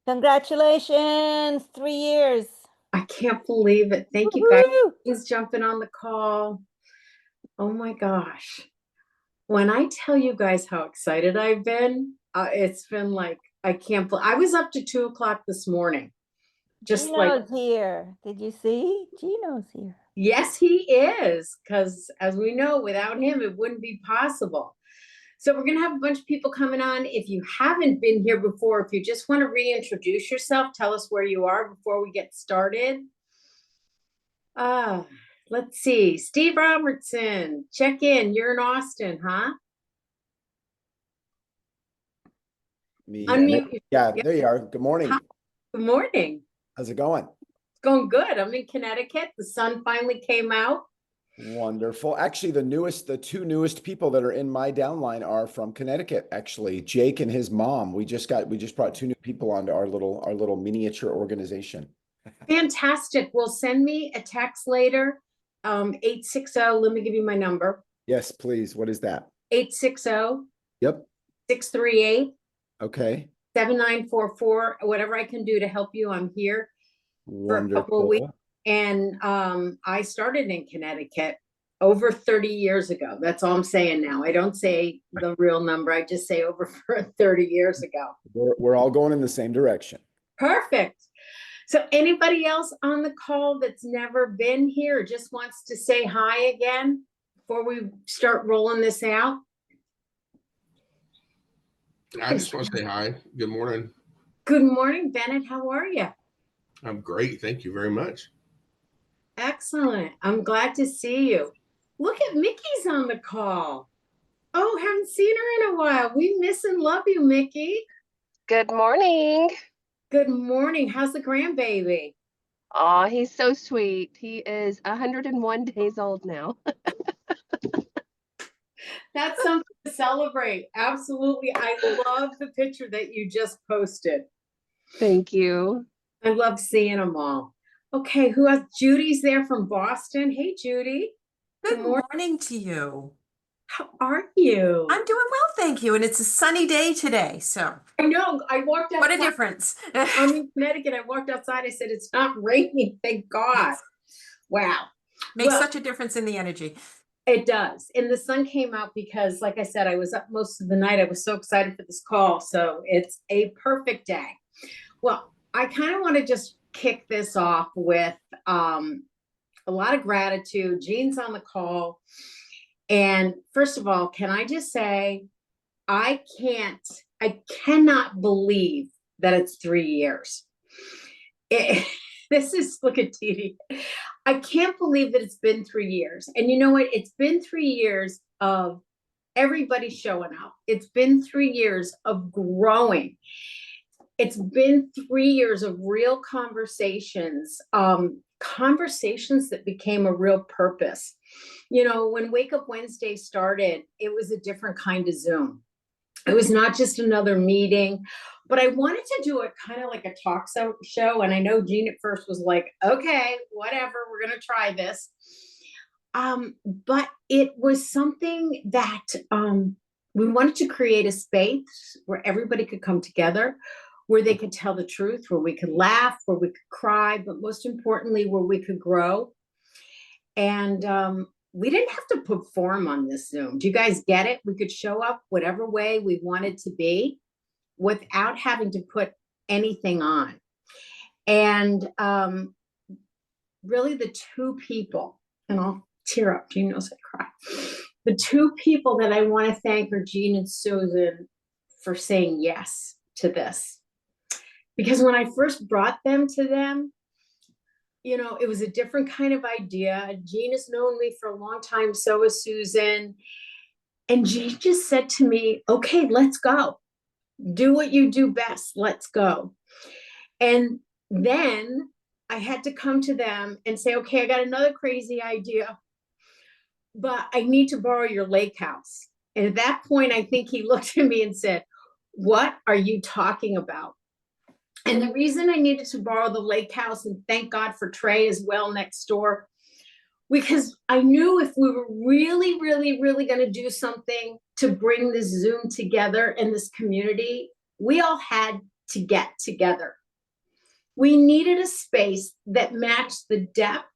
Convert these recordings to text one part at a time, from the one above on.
Congratulations, 3 years. I can't believe it. Thank you guys. Woohoo! He's jumping on the call. Oh my gosh. When I tell you guys how excited I've been, it's been like, I can't believe I was up to 2 o'clock this morning. Just like, Gino's here. Did you see? Gino's here. yes, he is. Because as we know, without him, it wouldn't be possible. So we're going to have a bunch of people coming on. If you haven't been here before, if you just want to reintroduce yourself, tell us where you are before we get started. Let's see. Steve Robertson, check in. You're in Austin, huh? Me here. Unmute. Yeah, Yep. there you are. Good morning. Hi. Good morning. How's it going? It's going good. I'm in Connecticut. The sun finally came out. Wonderful. Actually, the two newest people that are in my downline are from Connecticut. Actually, Jake and his mom. We just brought two new people onto our little miniature organization. Fantastic. Well, send me a text later. 860. Let me give you my number. Yes, please. What is that? 860. Yep. 638. Okay. 7944. Whatever I can do to help you, I'm here. Wonderful. For a couple of weeks. And I started in Connecticut over 30 years ago. That's all I'm saying now. I don't say the real number. I just say over 30 years ago. We're all going in the same direction. Perfect. So anybody else on the call that's never been here or just wants to say hi again before we start rolling this out? I just want to say hi. Good morning. Good morning, Bennett. How are you? I'm great. Thank you very much. Excellent. I'm glad to see you. Look at Mickey's on the call. Oh, haven't seen her in a while. We miss and love you, Mickey. Good morning. Good morning. How's the grandbaby? Oh, he's so sweet. He is 101 days old now. That's something to celebrate. Absolutely. I love the picture that you just posted. Thank you. I love seeing them all. Okay, who else? Judy's there from Boston. Hey, Judy. Good morning to you. How are you? I'm doing well, thank you. And it's a sunny day today, so. I know. I walked outside. What a difference. I'm in Connecticut. I walked outside. I said, it's not raining. Thank God. Wow. Makes such a difference in the energy. It does. And the sun came out because, like I said, I was up most of the night. I was so excited for this call. So it's a perfect day. Well, I kind of want to just kick this off with a lot of gratitude. Jean's on the call. And first of all, can I just say, I cannot believe that it's 3 years. Look at Dee. I can't believe that it's been 3 years. And you know what? It's been 3 years of everybody showing up. It's been 3 years of growing. It's been 3 years of real conversations, conversations that became a real purpose. You know, when Wake Up Wednesday started, it was a different kind of Zoom. It was not just another meeting, but I wanted to do it kind of like a talk show. And I know Jean at first was like, okay, whatever, we're going to try this. But it was something that we wanted to create a space where everybody could come together, where they could tell the truth, where we could laugh, where we could cry, but most importantly, where we could grow. And we didn't have to perform on this Zoom. Do you guys get it? We could show up whatever way we wanted to be without having to put anything on. And really the two people, and I'll tear up, Jean knows I cry. The two people that I want to thank are Jean and Susan for saying yes to this. Because when I first brought them to them, you know, it was a different kind of idea. Jean has known me for a long time, so has Susan. And Jean just said to me, okay, let's go. Do what you do best. Let's go. And then I had to come to them and say, okay, I got another crazy idea, but I need to borrow your lake house. And at that point, I think he looked at me and said, what are you talking about? And the reason I needed to borrow the lake house, and thank God for Trey as well next door, because I knew if we were really, really, really going to do something to bring this Zoom together in this community, we all had to get together. We needed a space that matched the depth,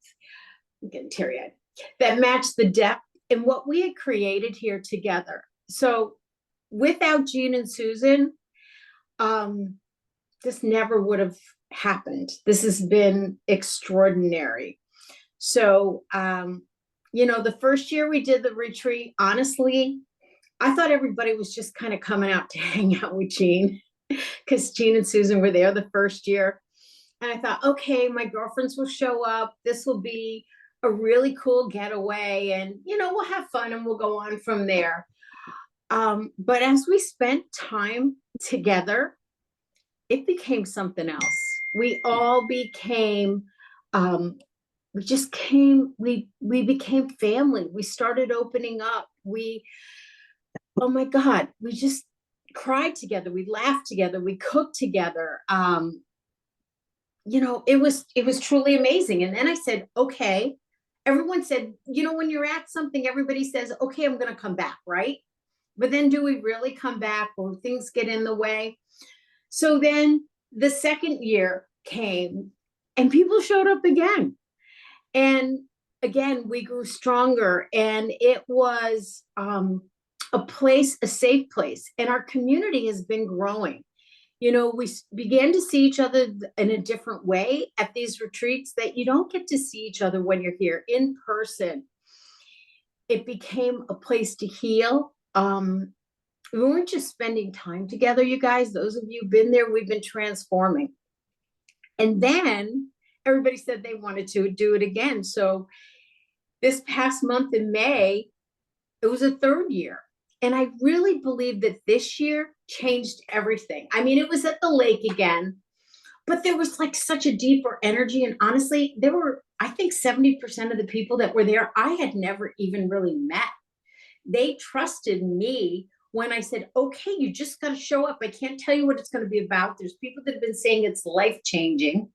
I'm getting teary-eyed, that matched the depth in what we had created here together. So without Jean and Susan, this never would have happened. This has been extraordinary. So, you know, the first year we did the retreat, honestly, I thought everybody was just kind of coming out to hang out with Jean, because Jean and Susan were there the first year. And I thought, okay, my girlfriends will show up. This will be a really cool getaway, and, you know, we'll have fun and we'll go on from there. But as we spent time together, it became something else. We all became, we became family. We started opening up. Oh my God, we just cried together. We laughed together. We cooked together. You know, it was truly amazing. And then I said, okay, everyone said, you know, when you're at something, everybody says, okay, I'm going to come back, right? But then do we really come back, or things get in the way? So then the second year came and people showed up again. And again, we grew stronger, and it was a place, a safe place. And our community has been growing. You know, we began to see each other in a different way at these retreats that you don't get to see each other when you're here in person. It became a place to heal. We weren't just spending time together, you guys. Those of you who've been there, we've been transforming. And then everybody said they wanted to do it again. So this past month in May, it was a third year. And I really believe that this year changed everything. I mean, it was at the lake again, but there was like such a deeper energy. And honestly, there were, I think 70% of the people that were there, I had never even really met. They trusted me when I said, okay, you just got to show up. I can't tell you what it's going to be about. There's people that have been saying it's life-changing,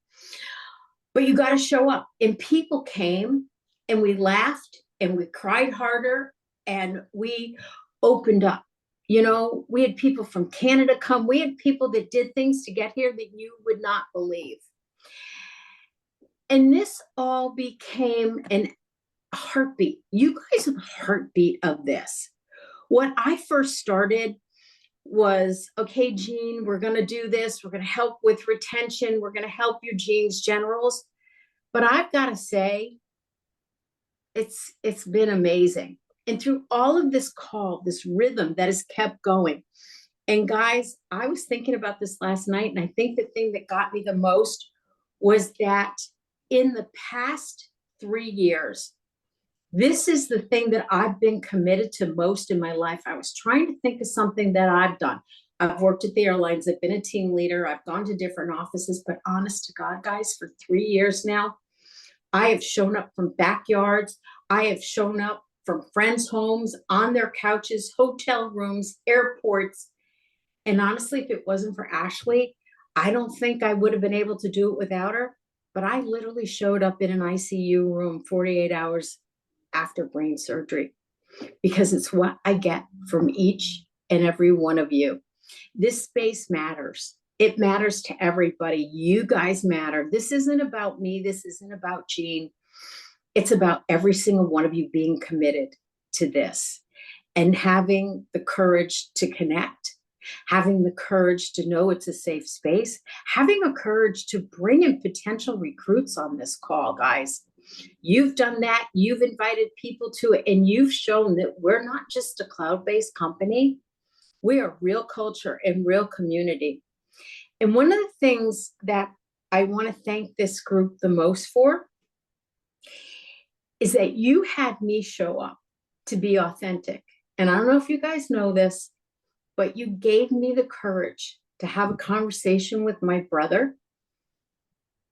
but you got to show up. And people came, and we laughed, and we cried harder, and we opened up. You know, we had people from Canada come. We had people that did things to get here that you would not believe. And this all became a heartbeat. You guys are the heartbeat of this. What I first started was, okay, Jean, we're going to do this. We're going to help with retention. We're going to help you, Jean's Generals. But I've got to say, it's been amazing. And through all of this call, this rhythm that has kept going. And guys, I was thinking about this last night, and I think the thing that got me the most was that in the past 3 years, this is the thing that I've been committed to most in my life. I was trying to think of something that I've done. I've worked at the airlines. I've been a team leader. I've gone to different offices, but honest to God, guys, for 3 years now, I have shown up from backyards. I have shown up from friends' homes, on their couches, hotel rooms, airports. And honestly, if it wasn't for Ashley, I don't think I would have been able to do it without her. But I literally showed up in an ICU room 48 hours after brain surgery, because it's what I get from each and every one of you. This space matters. It matters to everybody. You guys matter. This isn't about me. This isn't about Jean. It's about every single one of you being committed to this and having the courage to connect, having the courage to know it's a safe space, having the courage to bring in potential recruits on this call, guys. You've done that. You've invited people to it, and you've shown that we're not just a cloud-based company. We are real culture and real community. And one of the things that I want to thank this group the most for is that you had me show up to be authentic. And I don't know if you guys know this, but you gave me the courage to have a conversation with my brother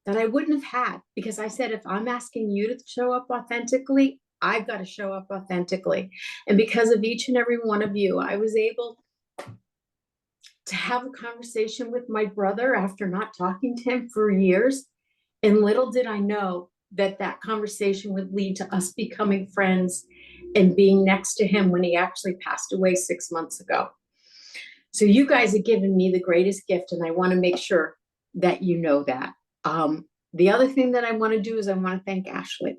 that I wouldn't have had, because I said, if I'm asking you to show up authentically, I've got to show up authentically. And because of each and every one of you, I was able to have a conversation with my brother after not talking to him for years. And little did I know that that conversation would lead to us becoming friends and being next to him when he actually passed away 6 months ago. So you guys have given me the greatest gift, and I want to make sure that you know that. The other thing that I want to do is I want to thank Ashley.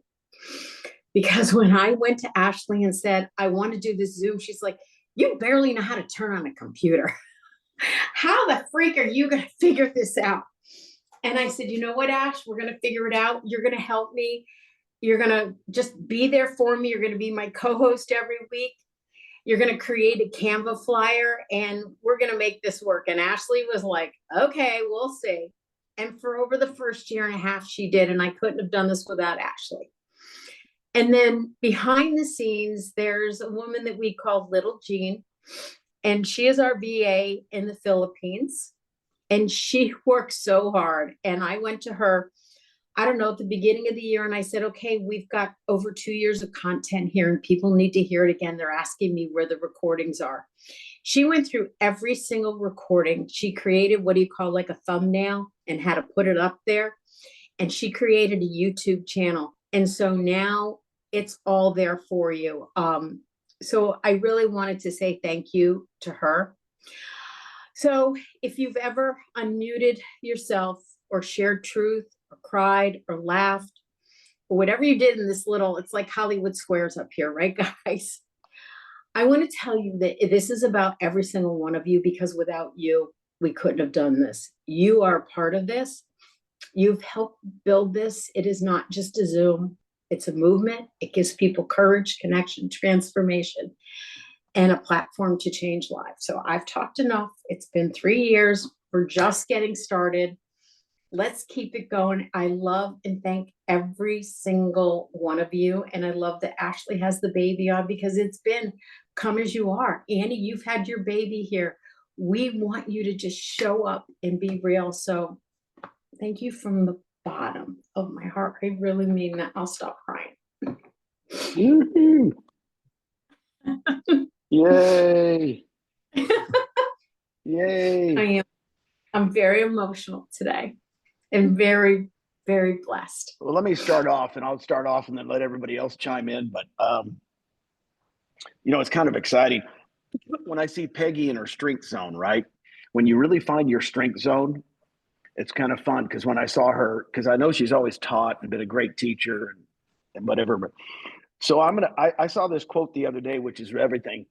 Because when I went to Ashley and said, I want to do this Zoom, she's like, you barely know how to turn on a computer. How the freak are you going to figure this out? And I said, you know what, Ash, we're going to figure it out. You're going to help me. You're going to just be there for me. You're going to be my co-host every week. You're going to create a Canva flyer and we're going to make this work. And Ashley was like, okay, we'll see. And for over the first year and a half, she did. And I couldn't have done this without Ashley. And then behind the scenes, there's a woman that we call Little Jean, and she is our VA in the Philippines. And she works so hard. And I went to her, I don't know, at the beginning of the year, and I said, okay, we've got over 2 years of content here and people need to hear it again. They're asking me where the recordings are. She went through every single recording. She created what do you call like a thumbnail and how to put it up there. And she created a YouTube channel. And so now it's all there for you. So I really wanted to say thank you to her. So if you've ever unmuted yourself or shared truth or cried or laughed or whatever you did in this little, it's like Hollywood Squares up here, right, guys? I want to tell you that this is about every single one of you, because without you, we couldn't have done this. You are a part of this. You've helped build this. It is not just a Zoom. It's a movement. It gives people courage, connection, transformation, and a platform to change lives. So I've talked enough. It's been 3 years. We're just getting started. Let's keep it going. I love and thank every single one of you. And I love that Ashley has the baby on, because it's been come as you are. Annie, you've had your baby here. We want you to just show up and be real. So thank you from the bottom of my heart. I really mean that. I'll stop crying. Woo-hoo. Yay. Yay. I'm very emotional today and very, very blessed. Well, let me start off, and I'll start off and then let everybody else chime in. But, it's kind of exciting when I see Peggy in her strength zone, right? When you really find your strength zone, it's kind of fun, because when I saw her, because I know she's always taught and been a great teacher and whatever. But so I saw this quote the other day, which is everything.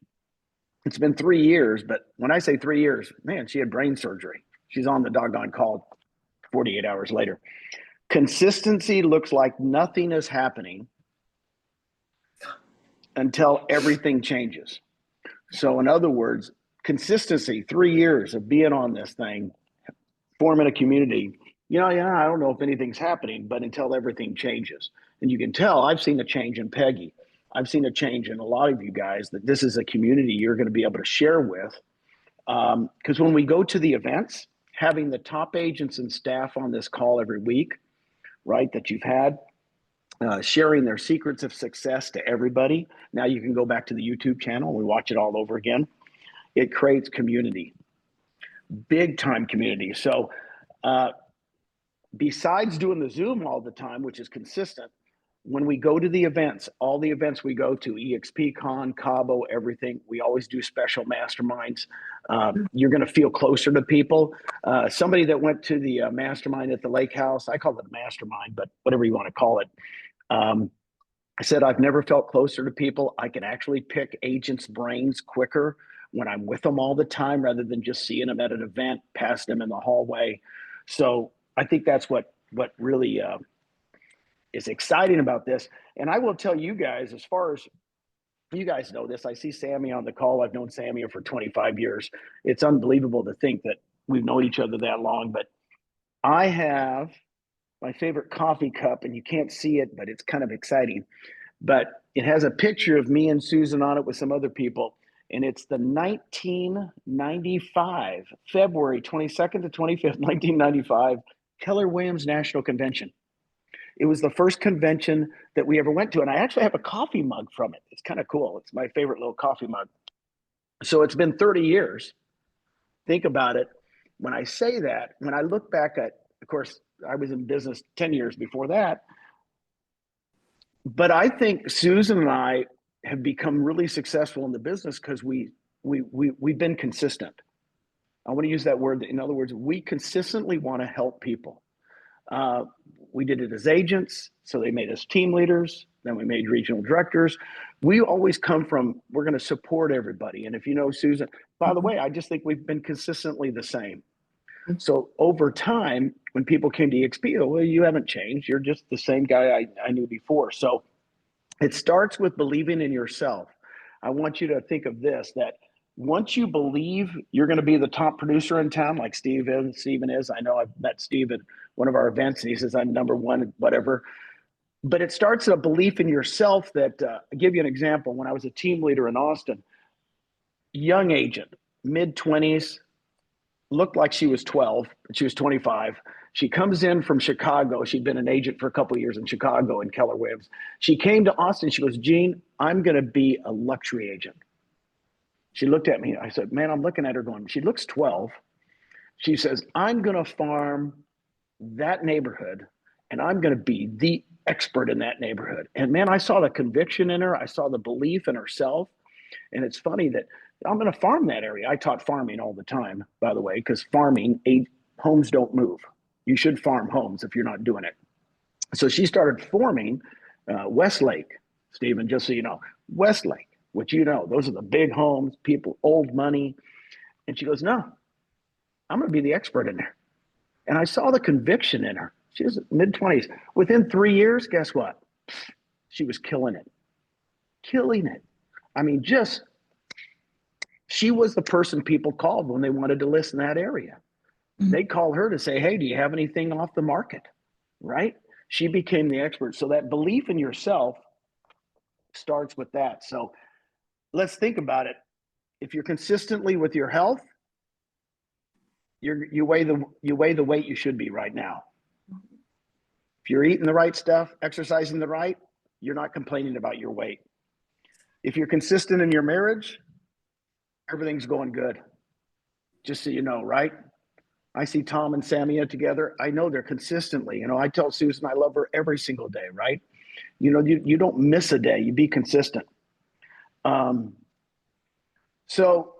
It's been 3 years, but when I say 3 years, man, she had brain surgery. She's on the doggone call 48 hours later. Consistency looks like nothing is happening until everything changes. So in other words, consistency, 3 years of being on this thing, forming a community, I don't know if anything's happening, but until everything changes. And you can tell I've seen a change in Peggy. I've seen a change in a lot of you guys, that this is a community you're going to be able to share with. Because when we go to the events, having the top agents and staff on this call every week, right, that you've had, sharing their secrets of success to everybody. Now you can go back to the YouTube channel and we watch it all over again. It creates community, big time community. So besides doing the Zoom all the time, which is consistent, when we go to the events, all the events we go to, EXPCon, Cabo, everything, we always do special masterminds. You're going to feel closer to people. Somebody that went to the mastermind at the lake house, I call it a mastermind, but whatever you want to call it. I said, I've never felt closer to people. I can actually pick agents' brains quicker when I'm with them all the time, rather than just seeing them at an event, past them in the hallway. So I think that's what really is exciting about this. And I will tell you guys, as far as you guys know this, I see Sammy on the call. I've known Sammy for 25 years. It's unbelievable to think that we've known each other that long, but I have my favorite coffee cup, and you can't see it, but it's kind of exciting. But it has a picture of me and Susan on it with some other people. And it's the 1995, February 22nd to 25th, 1995, Keller Williams National Convention. It was the first convention that we ever went to. And I actually have a coffee mug from it. It's kind of cool. It's my favorite little coffee mug. So it's been 30 years. Think about it. When I say that, when I look back at, of course, I was in business 10 years before that. But I think Susan and I have become really successful in the business because we've been consistent. I want to use that word. In other words, we consistently want to help people. We did it as agents, so they made us team leaders. Then we made regional directors. We always come from, we're going to support everybody. And if you know Susan, by the way, I just think we've been consistently the same. So over time, when people came to EXP, oh, well, you haven't changed. You're just the same guy I knew before. So it starts with believing in yourself. I want you to think of this, that once you believe you're going to be the top producer in town, like Steven is. I know I've met Steve at one of our events, and he says, I'm number one, whatever. But it starts a belief in yourself that, I'll give you an example. When I was a team leader in Austin, young agent, mid-20s, looked like she was 12, but she was 25. She comes in from Chicago. She'd been an agent for a couple of years in Chicago in Keller Williams. She came to Austin. She goes, Gene, I'm going to be a luxury agent. She looked at me. I said, man, I'm looking at her going, she looks 12. She says, I'm going to farm that neighborhood and I'm going to be the expert in that neighborhood. And man, I saw the conviction in her. I saw the belief in herself. And it's funny that I'm going to farm that area. I taught farming all the time, by the way, because farming, homes don't move. You should farm homes if you're not doing it. So she started forming Westlake, Stephen, just so you know, Westlake, which you know, those are the big homes, people, old money. And she goes, no, I'm going to be the expert in there. And I saw the conviction in her. She was mid-20s. Within 3 years, guess what? She was killing it. Killing it. I mean, just, she was the person people called when they wanted to list in that area. They call her to say, hey, do you have anything off the market? Right? She became the expert. So that belief in yourself starts with that. So let's think about it. If you're consistently with your health, you weigh the weight you should be right now. If you're eating the right stuff, exercising the right, you're not complaining about your weight. If you're consistent in your marriage, everything's going good. Just so you know, right? I see Tom and Samia together. I know they're consistently, you know, I tell Susan I love her every single day, right? You know, you don't miss a day, you be consistent. So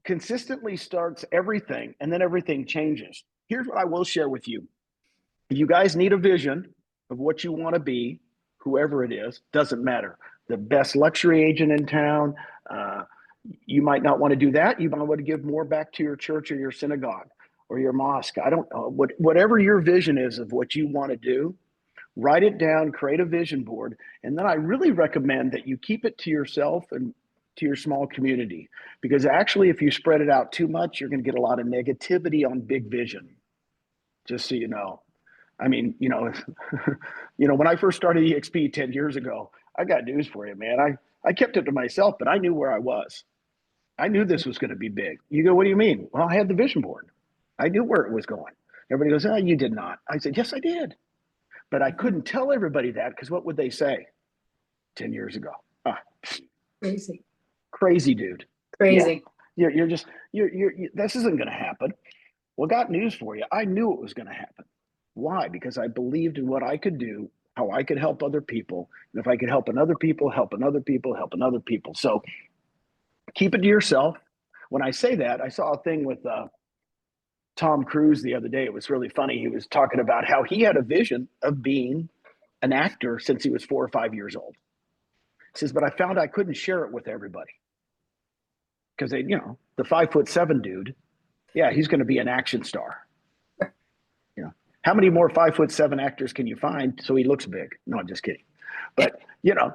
consistently starts everything, and then everything changes. Here's what I will share with you. If you guys need a vision of what you want to be, whoever it is, doesn't matter. The best luxury agent in town, you might not want to do that. You might want to give more back to your church or your synagogue or your mosque. I don't know. Whatever your vision is of what you want to do, write it down, create a vision board. And then I really recommend that you keep it to yourself and to your small community. Because actually, if you spread it out too much, you're going to get a lot of negativity on big vision, just so you know. I mean, you know, when I first started EXP 10 years ago, I got news for you, man. I kept it to myself, but I knew where I was. I knew this was going to be big. You go, what do you mean? Well, I had the vision board. I knew where it was going. Everybody goes, oh, you did not. I said, yes, I did. But I couldn't tell everybody that because what would they say 10 years ago? Crazy. Crazy, dude. Crazy. Yeah. You're just, this isn't going to happen. Well, got news for you. I knew it was going to happen. Why? Because I believed in what I could do, how I could help other people. And if I could help another people, help another people, help another people. So keep it to yourself. When I say that, I saw a thing with Tom Cruise the other day. It was really funny. He was talking about how he had a vision of being an actor since he was 4 or 5 years old. He says, but I found I couldn't share it with everybody. Because they, you know, the 5'7" dude, yeah, he's going to be an action star. You know, how many more 5'7" actors can you find so he looks big? No, I'm just kidding. But, you know,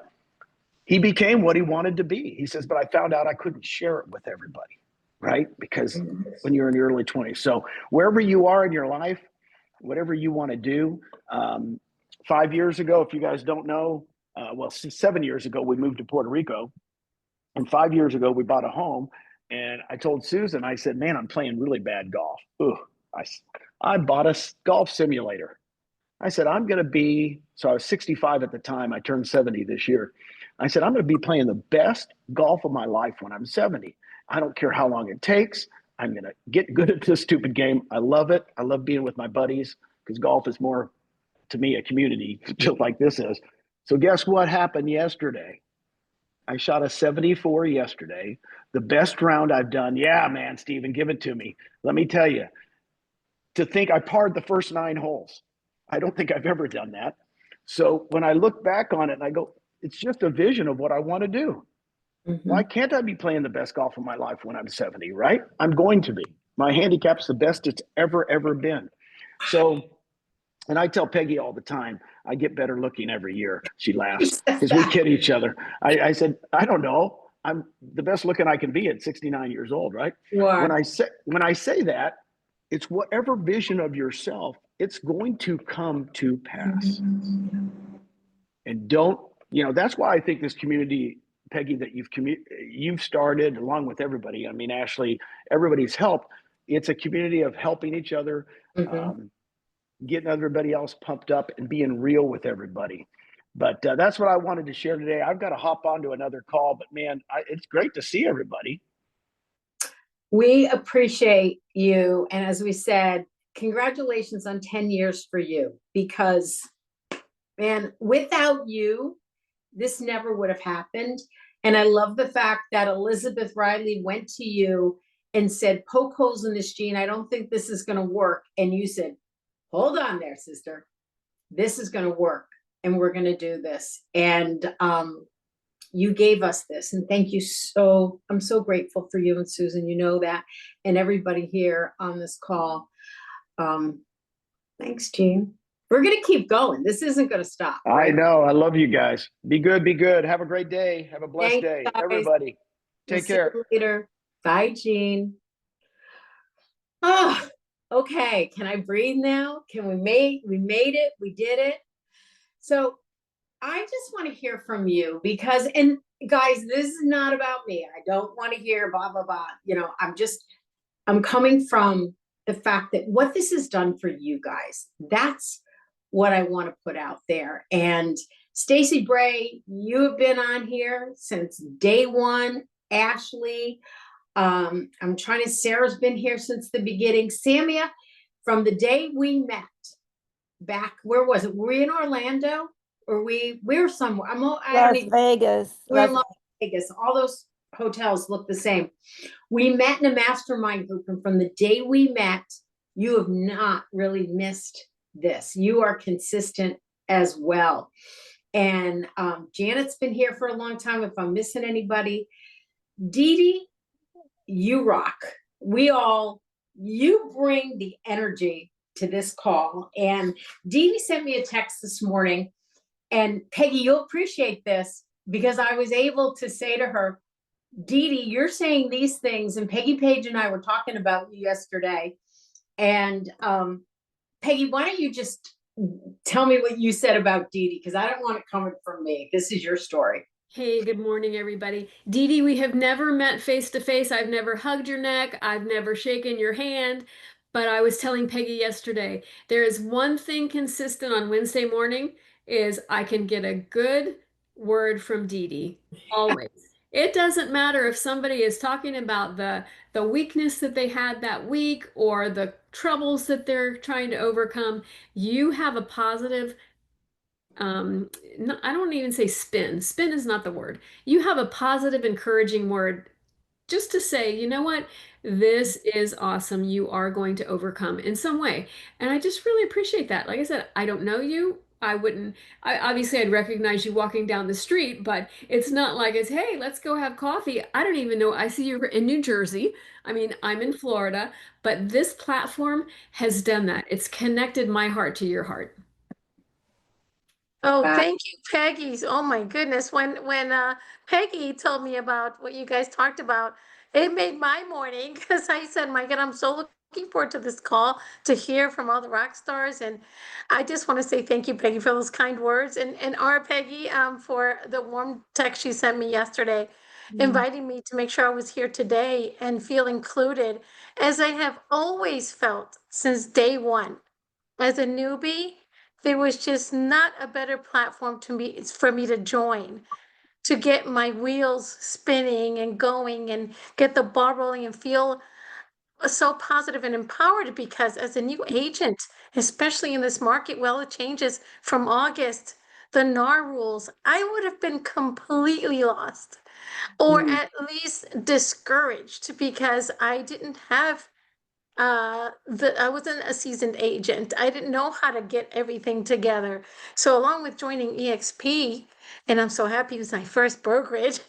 he became what he wanted to be. He says, but I found out I couldn't share it with everybody, right? Because when you're in your early 20s. So wherever you are in your life, whatever you want to do. 5 years ago, if you guys don't know, 7 years ago, we moved to Puerto Rico. And 5 years ago, we bought a home. And I told Susan, I said, man, I'm playing really bad golf. Ooh, I bought a golf simulator. I said, I'm going to be, so I was 65 at the time. I turned 70 this year. I said, I'm going to be playing the best golf of my life when I'm 70. I don't care how long it takes. I'm going to get good at this stupid game. I love it. I love being with my buddies because golf is more, to me, a community, just like this is. So guess what happened yesterday? I shot a 74 yesterday, the best round I've done. Yeah, man, Steven, give it to me. Let me tell you, to think I parred the first 9 holes. I don't think I've ever done that. So when I look back on it and I go, it's just a vision of what I want to do. Why can't I be playing the best golf of my life when I'm 70, right? I'm going to be. My handicap's the best it's ever been. So, and I tell Peggy all the time, I get better looking every year. She laughs because we kid each other. I said, I don't know. I'm the best looking I can be at 69 years old, right? When I say that, it's whatever vision of yourself, it's going to come to pass. And don't, that's why I think this community, Peggy, that you've started along with everybody. I mean, Ashley, everybody's helped. It's a community of helping each other, getting everybody else pumped up and being real with everybody. But that's what I wanted to share today. I've got to hop on to another call, but man, it's great to see everybody. We appreciate you. And as we said, congratulations on 10 years for you, because, man, without you, this never would have happened. And I love the fact that Elizabeth Riley went to you and said, poke holes in this, Jean. I don't think this is going to work. And you said, hold on there, sister. This is going to work. And we're going to do this. And you gave us this. And thank you I'm so grateful for you and Susan, you know that, and everybody here on this call. Thanks, Jean. We're going to keep going. This isn't going to stop. Right? I know. I love you guys. Be good. Be good. Have a great day. Have a blessed day. Guys. Everybody, take care. See you later. Bye, Jean. Oh, okay. Can I breathe now? We made it. We did it. So I just want to hear from you because, and guys, this is not about me. I don't want to hear blah, blah, blah. I'm coming from the fact that what this has done for you guys, that's what I want to put out there. And Stacey Bray, you have been on here since day one. Ashley, Sarah's been here since the beginning. Samia, from the day we met back, where was it? Were we in Orlando? Or we were somewhere. Las Vegas. We're in Las Vegas. All those hotels look the same. We met in a mastermind group, and from the day we met, you have not really missed this. You are consistent as well. And Janet's been here for a long time. If I'm missing anybody, Dee Dee, you rock. You bring the energy to this call. And Dee Dee sent me a text this morning. And Peggy, you'll appreciate this, because I was able to say to her, Dee Dee, you're saying these things, and Peggy Page and I were talking about you yesterday. And Peggy, why don't you just tell me what you said about Dee Dee, because I don't want it coming from me. This is your story. Hey, good morning, everybody. Dee Dee, we have never met face to face. I've never hugged your neck. I've never shaken your hand. But I was telling Peggy yesterday, there is one thing consistent on Wednesday morning, is I can get a good word from Dee Dee, always. It doesn't matter if somebody is talking about the weakness that they had that week or the troubles that they're trying to overcome. You have a positive, I don't even say spin. Spin is not the word. You have a positive, encouraging word just to say, you know what? This is awesome. You are going to overcome in some way. And I just really appreciate that. Like I said, I don't know you. Obviously I'd recognize you walking down the street, but it's not like it's, hey, let's go have coffee. I don't even know. I see you in New Jersey. I mean, I'm in Florida, but this platform has done that. It's connected my heart to your heart. Oh, thank you, Peggy. Oh my goodness. When Peggy told me about what you guys talked about, it made my morning, because I said, my God, I'm so looking forward to this call to hear from all the rock stars. And I just want to say thank you, Peggy, for those kind words. And our Peggy, for the warm text she sent me yesterday, inviting me to make sure I was here today and feel included, as I have always felt since day one. As a newbie, there was just not a better platform for me to join, to get my wheels spinning and going and get the ball rolling and feel so positive and empowered, because as a new agent, especially in this market, well, it changes from August the NAR rules, I would have been completely lost, or at least discouraged, because I didn't have I wasn't a seasoned agent. I didn't know how to get everything together. So along with joining EXP, and I'm so happy it was my first brokerage,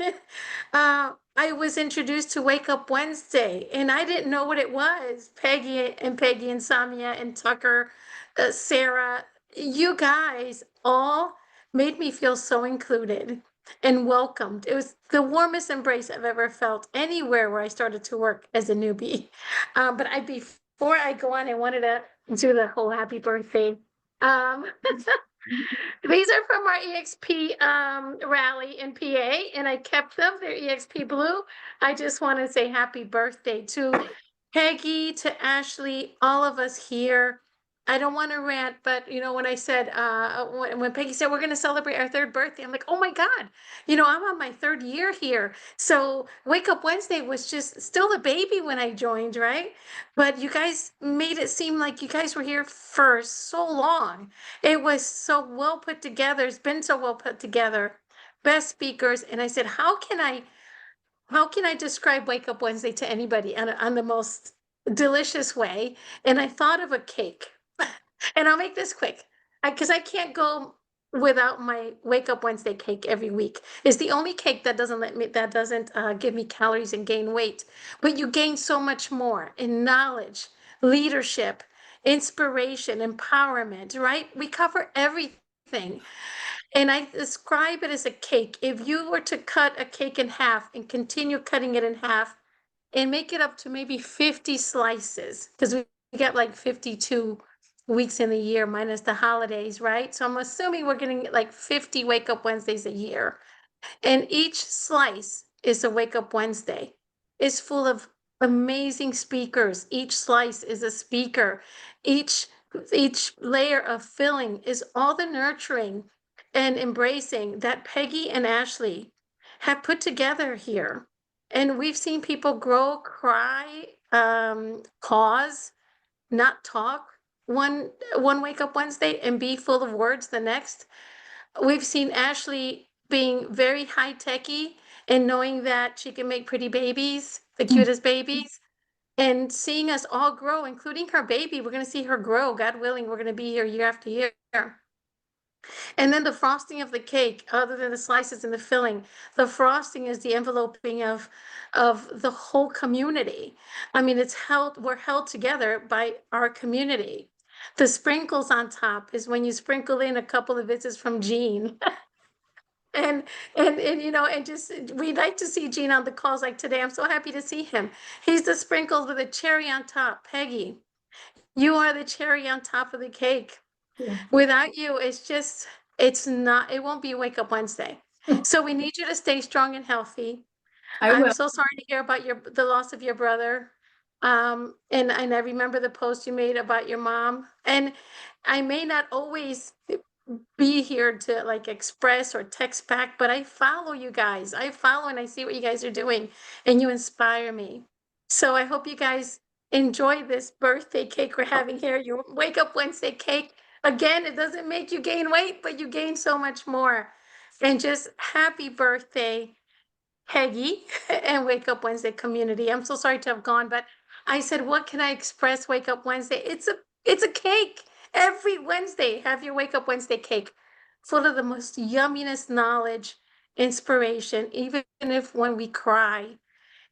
I was introduced to Wake Up Wednesday, and I didn't know what it was. Peggy and Samia and Tucker, Sarah, you guys all made me feel so included and welcomed. It was the warmest embrace I've ever felt anywhere where I started to work as a newbie. But before I go on, I wanted to do the whole happy birthday. Um, these are from our EXP rally in PA, and I kept them. They're EXP blue. I just want to say happy birthday to Peggy, to Ashley, all of us here. I don't want to rant, but when I said when Peggy said we're going to celebrate our third birthday, I'm like, oh my God, I'm on my third year here. So Wake Up Wednesday was just still a baby when I joined, right? But you guys made it seem like you guys were here for so long. It was so well put together. It's been so well put together. Best speakers. And I said, how can I describe Wake Up Wednesday to anybody on the most delicious way? And I thought of a cake. And I'll make this quick, because I can't go without my Wake Up Wednesday cake every week. It's the only cake that doesn't give me calories and gain weight. But you gain so much more in knowledge, leadership, inspiration, empowerment, right? We cover everything. And I describe it as a cake. If you were to cut a cake in half and continue cutting it in half and make it up to maybe 50 slices, because we get like 52 weeks in the year minus the holidays, right? So I'm assuming we're getting like 50 Wake Up Wednesdays a year. And each slice is a Wake Up Wednesday. It's full of amazing speakers. Each slice is a speaker. Each layer of filling is all the nurturing and embracing that Peggy and Ashley have put together here. And we've seen people grow, cry, pause, not talk one Wake Up Wednesday and be full of words the next. We've seen Ashley being very high techy and knowing that she can make pretty babies, the cutest babies, and seeing us all grow, including her baby. We're going to see her grow. God willing, we're going to be here year after year. And then the frosting of the cake, other than the slices and the filling, the frosting is the enveloping of the whole community. I mean, we're held together by our community. The sprinkles on top is when you sprinkle in a couple of visits from Jean. And and just we like to see Gene on the calls like today. I'm so happy to see him. He's the sprinkles with a cherry on top. Peggy, you are the cherry on top of the cake. Yeah. Without you, it won't be Wake Up Wednesday. So we need you to stay strong and healthy. I'm so sorry to hear about the loss of your brother. And I remember the post you made about your mom. And I may not always be here to like express or text back, but I follow you guys. I follow and I see what you guys are doing, and you inspire me. So I hope you guys enjoy this birthday cake we're having here. Your Wake Up Wednesday cake. Again, it doesn't make you gain weight, but you gain so much more. And just happy birthday, Peggy, and Wake Up Wednesday community. I'm so sorry to have gone, but I said, what can I express Wake Up Wednesday? It's a cake. Every Wednesday, have your Wake Up Wednesday cake full of the most yumminess knowledge, inspiration, even if when we cry,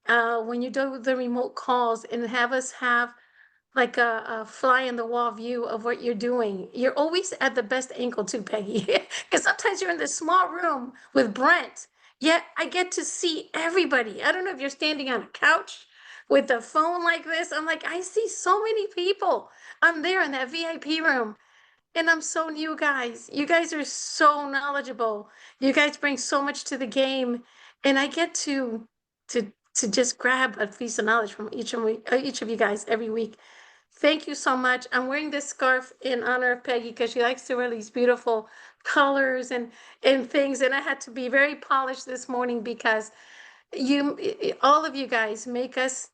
when you do the remote calls and have us have like a fly in the wall view of what you're doing. You're always at the best angle too, Peggy. Because sometimes you're in this small room with Brent, yet I get to see everybody. I don't know if you're standing on a couch with the phone like this. I'm like, I see so many people. I'm there in that VIP room. And I'm so new, guys. You guys are so knowledgeable. You guys bring so much to the game. And I get to just grab a piece of knowledge from each of you guys every week. Thank you so much. I'm wearing this scarf in honor of Peggy because she likes to wear these beautiful colors and things. And I had to be very polished this morning because all of you guys make us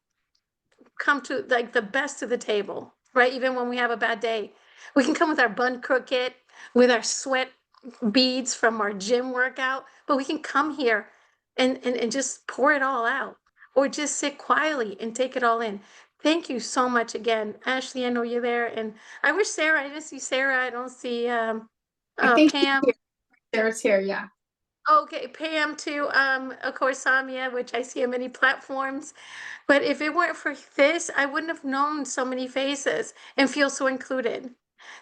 come to like the best of the table, right? Even when we have a bad day, we can come with our bun crooked, with our sweat beads from our gym workout, but we can come here and just pour it all out, or just sit quietly and take it all in. Thank you so much again. Ashley, I know you're there, and I wish Sarah, I didn't see Sarah, I don't see I think Pam. Sarah's here, yeah. Okay, Pam too, of course, Samia, which I see on many platforms. But if it weren't for this, I wouldn't have known so many faces and feel so included.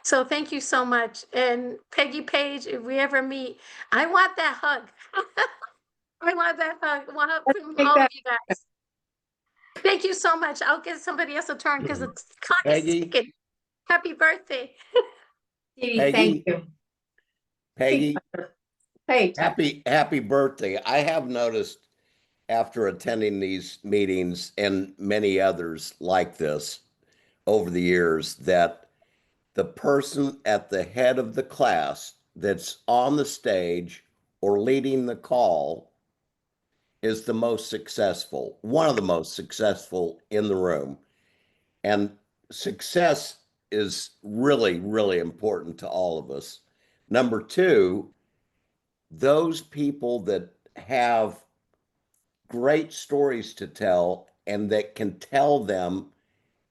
So thank you so much. And Peggy Page, if we ever meet, I want that hug. I want that hug. I want a hug from Take all of that. you guys. Thank you so much. I'll give somebody else a turn because the clock is Peggy, ticking. Happy birthday. Dee, thank Peggy, you. Peggy, Hey, happy birthday. I have noticed after attending these meetings and many others like this over the years that the person at the head of the class that's on the stage or leading the call is the most successful, one of the most successful in the room. And success is really, really important to all of us. Number two, those people that have great stories to tell and that can tell them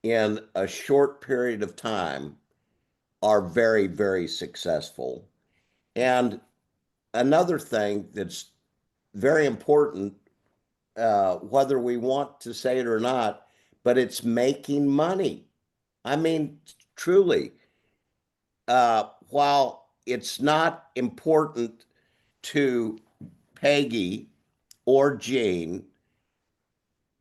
in a short period of time are very, very successful. And another thing that's very important, whether we want to say it or not, but it's making money. I mean, truly, while it's not important to Peggy or Gene,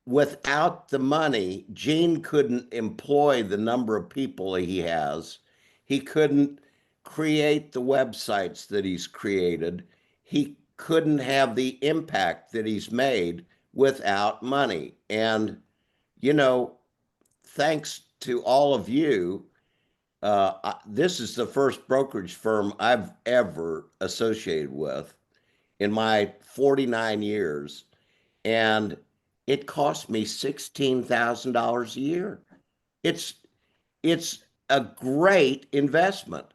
without the money, Gene couldn't employ the number of people he has. He couldn't create the websites that he's created. He couldn't have the impact that he's made without money. And, you know, thanks to all of you, this is the first brokerage firm I've ever associated with in my 49 years. And it cost me $16,000 a year. It's a great investment.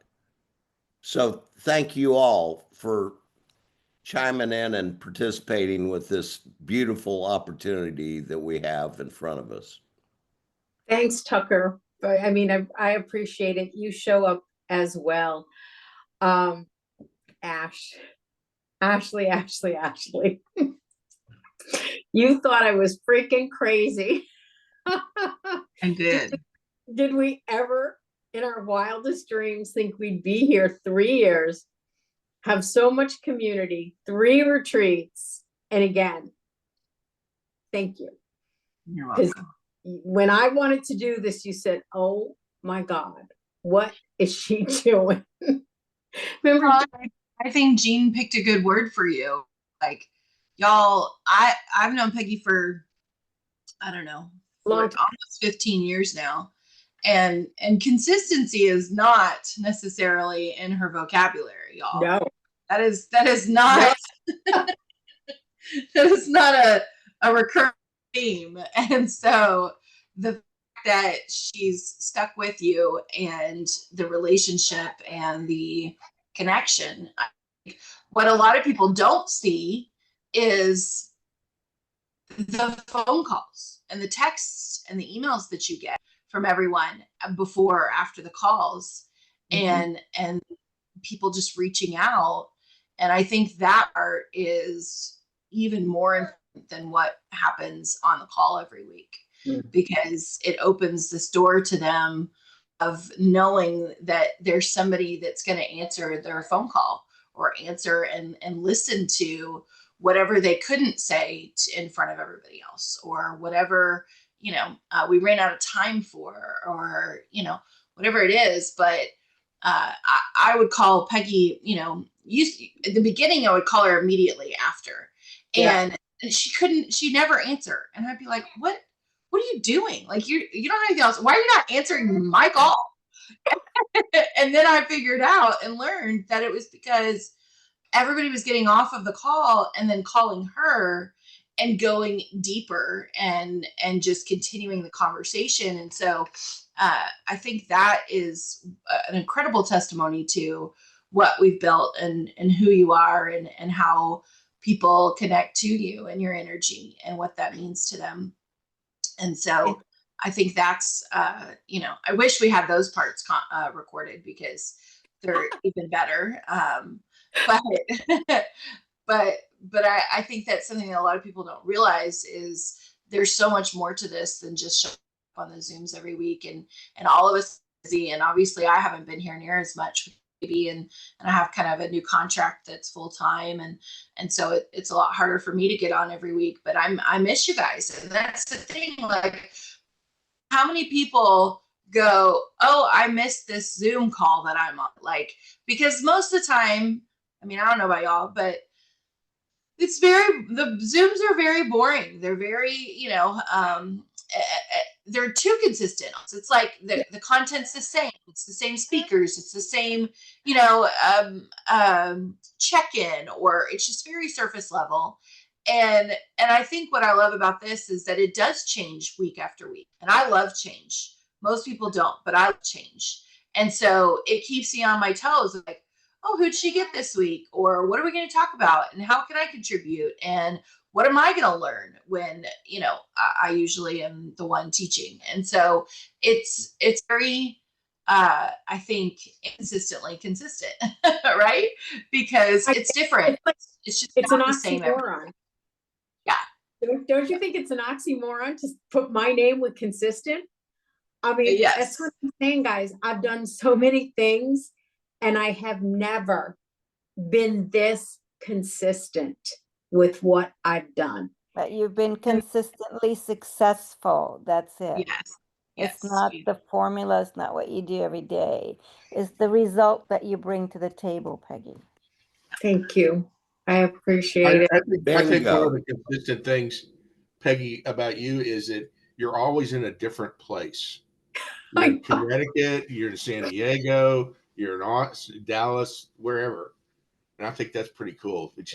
So thank you all for chiming in and participating with this beautiful opportunity that we have in front of us. thanks, Tucker. But I mean, I appreciate it. You show up as well. Ashley. You thought I was freaking crazy. I did. Did we ever in our wildest dreams think we'd be here 3 years, have so much community, 3 retreats, and again, thank you. You're Because welcome. when I wanted to do this, you said, oh my God, what is she doing? Remember? Well, I think Jean picked a good word for you. Like, y'all, I've known Peggy for, I don't know, for Long time. almost 15 years now. And consistency is not necessarily in her vocabulary, y'all. No. That is not that is not a recurring theme. And so the fact that she's stuck with you and the relationship and the connection, what a lot of people don't see is the phone calls and the texts and the emails that you get from everyone before or after the calls, and people just reaching out. And I think that part is even more important than what happens on the call every week, because it opens this door to them of knowing that there's somebody that's going to answer their phone call or answer and listen to whatever they couldn't say in front of everybody else, or whatever, we ran out of time for, or, whatever it is. But I would call Peggy, at the beginning, I would call her immediately after. Yeah. And she never answer. And I'd be like, what are you doing? Like, you don't have anything else. Why are you not answering my call? And then I figured out and learned that it was because everybody was getting off of the call and then calling her and going deeper and just continuing the conversation. And so I think that is an incredible testimony to what we've built and who you are and how people connect to you and your energy and what that means to them. And so I think that's, I wish we had those parts recorded because they're even better. But, but I think that's something that a lot of people don't realize is there's so much more to this than just showing up on the Zooms every week and all of us are busy. And obviously I haven't been here near as much maybe, and I have kind of a new contract that's full time. And so it's a lot harder for me to get on every week, but I miss you guys. And that's the thing, like, how many people go, oh, I missed this Zoom call that I'm on? Like, because most of the time, I mean, I don't know about y'all, but the Zooms are very boring. They're very, they're too consistent. It's like the content's the same. It's the same speakers. It's the same, check-in, or it's just very surface level. And I think what I love about this is that it does change week after week. And I love change. Most people don't, but I love change. And so it keeps me on my toes. Like, oh, who'd she get this week? Or what are we going to talk about? And how can I contribute? And what am I going to learn when, I usually am the one teaching. And so it's very, I think, consistently consistent, right? Because it's different. It's just It's not an the same oxymoron. Yeah. Don't you think it's an oxymoron to put my name with consistent? I mean, Yes. That's what I'm saying, guys. I've done so many things and I have never been this consistent with what I've done. But you've been consistently successful. That's it. Yes. It's not the formula, it's not what you do every day. It's the result that you bring to the table, Peggy. Thank you. I appreciate it. I think one Bingo. of the consistent things, Peggy, about you is that you're always in a different place. You're in Connecticut, you're in San Diego, you're in Dallas, wherever. And I think that's pretty cool that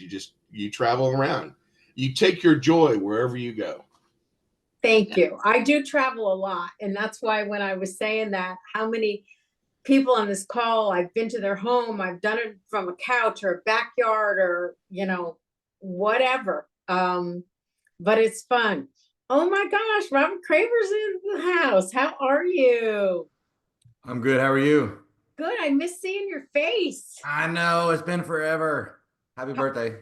you travel around. You take your joy wherever you go. Thank you. I do travel a lot. And that's why when I was saying that, how many people on this call, I've been to their home, I've done it from a couch or a backyard or, whatever. But it's fun. Oh my gosh, Robert Craver's in the house. How are you? I'm good. How are you? Good. I miss seeing your face. I know it's been forever. Happy birthday.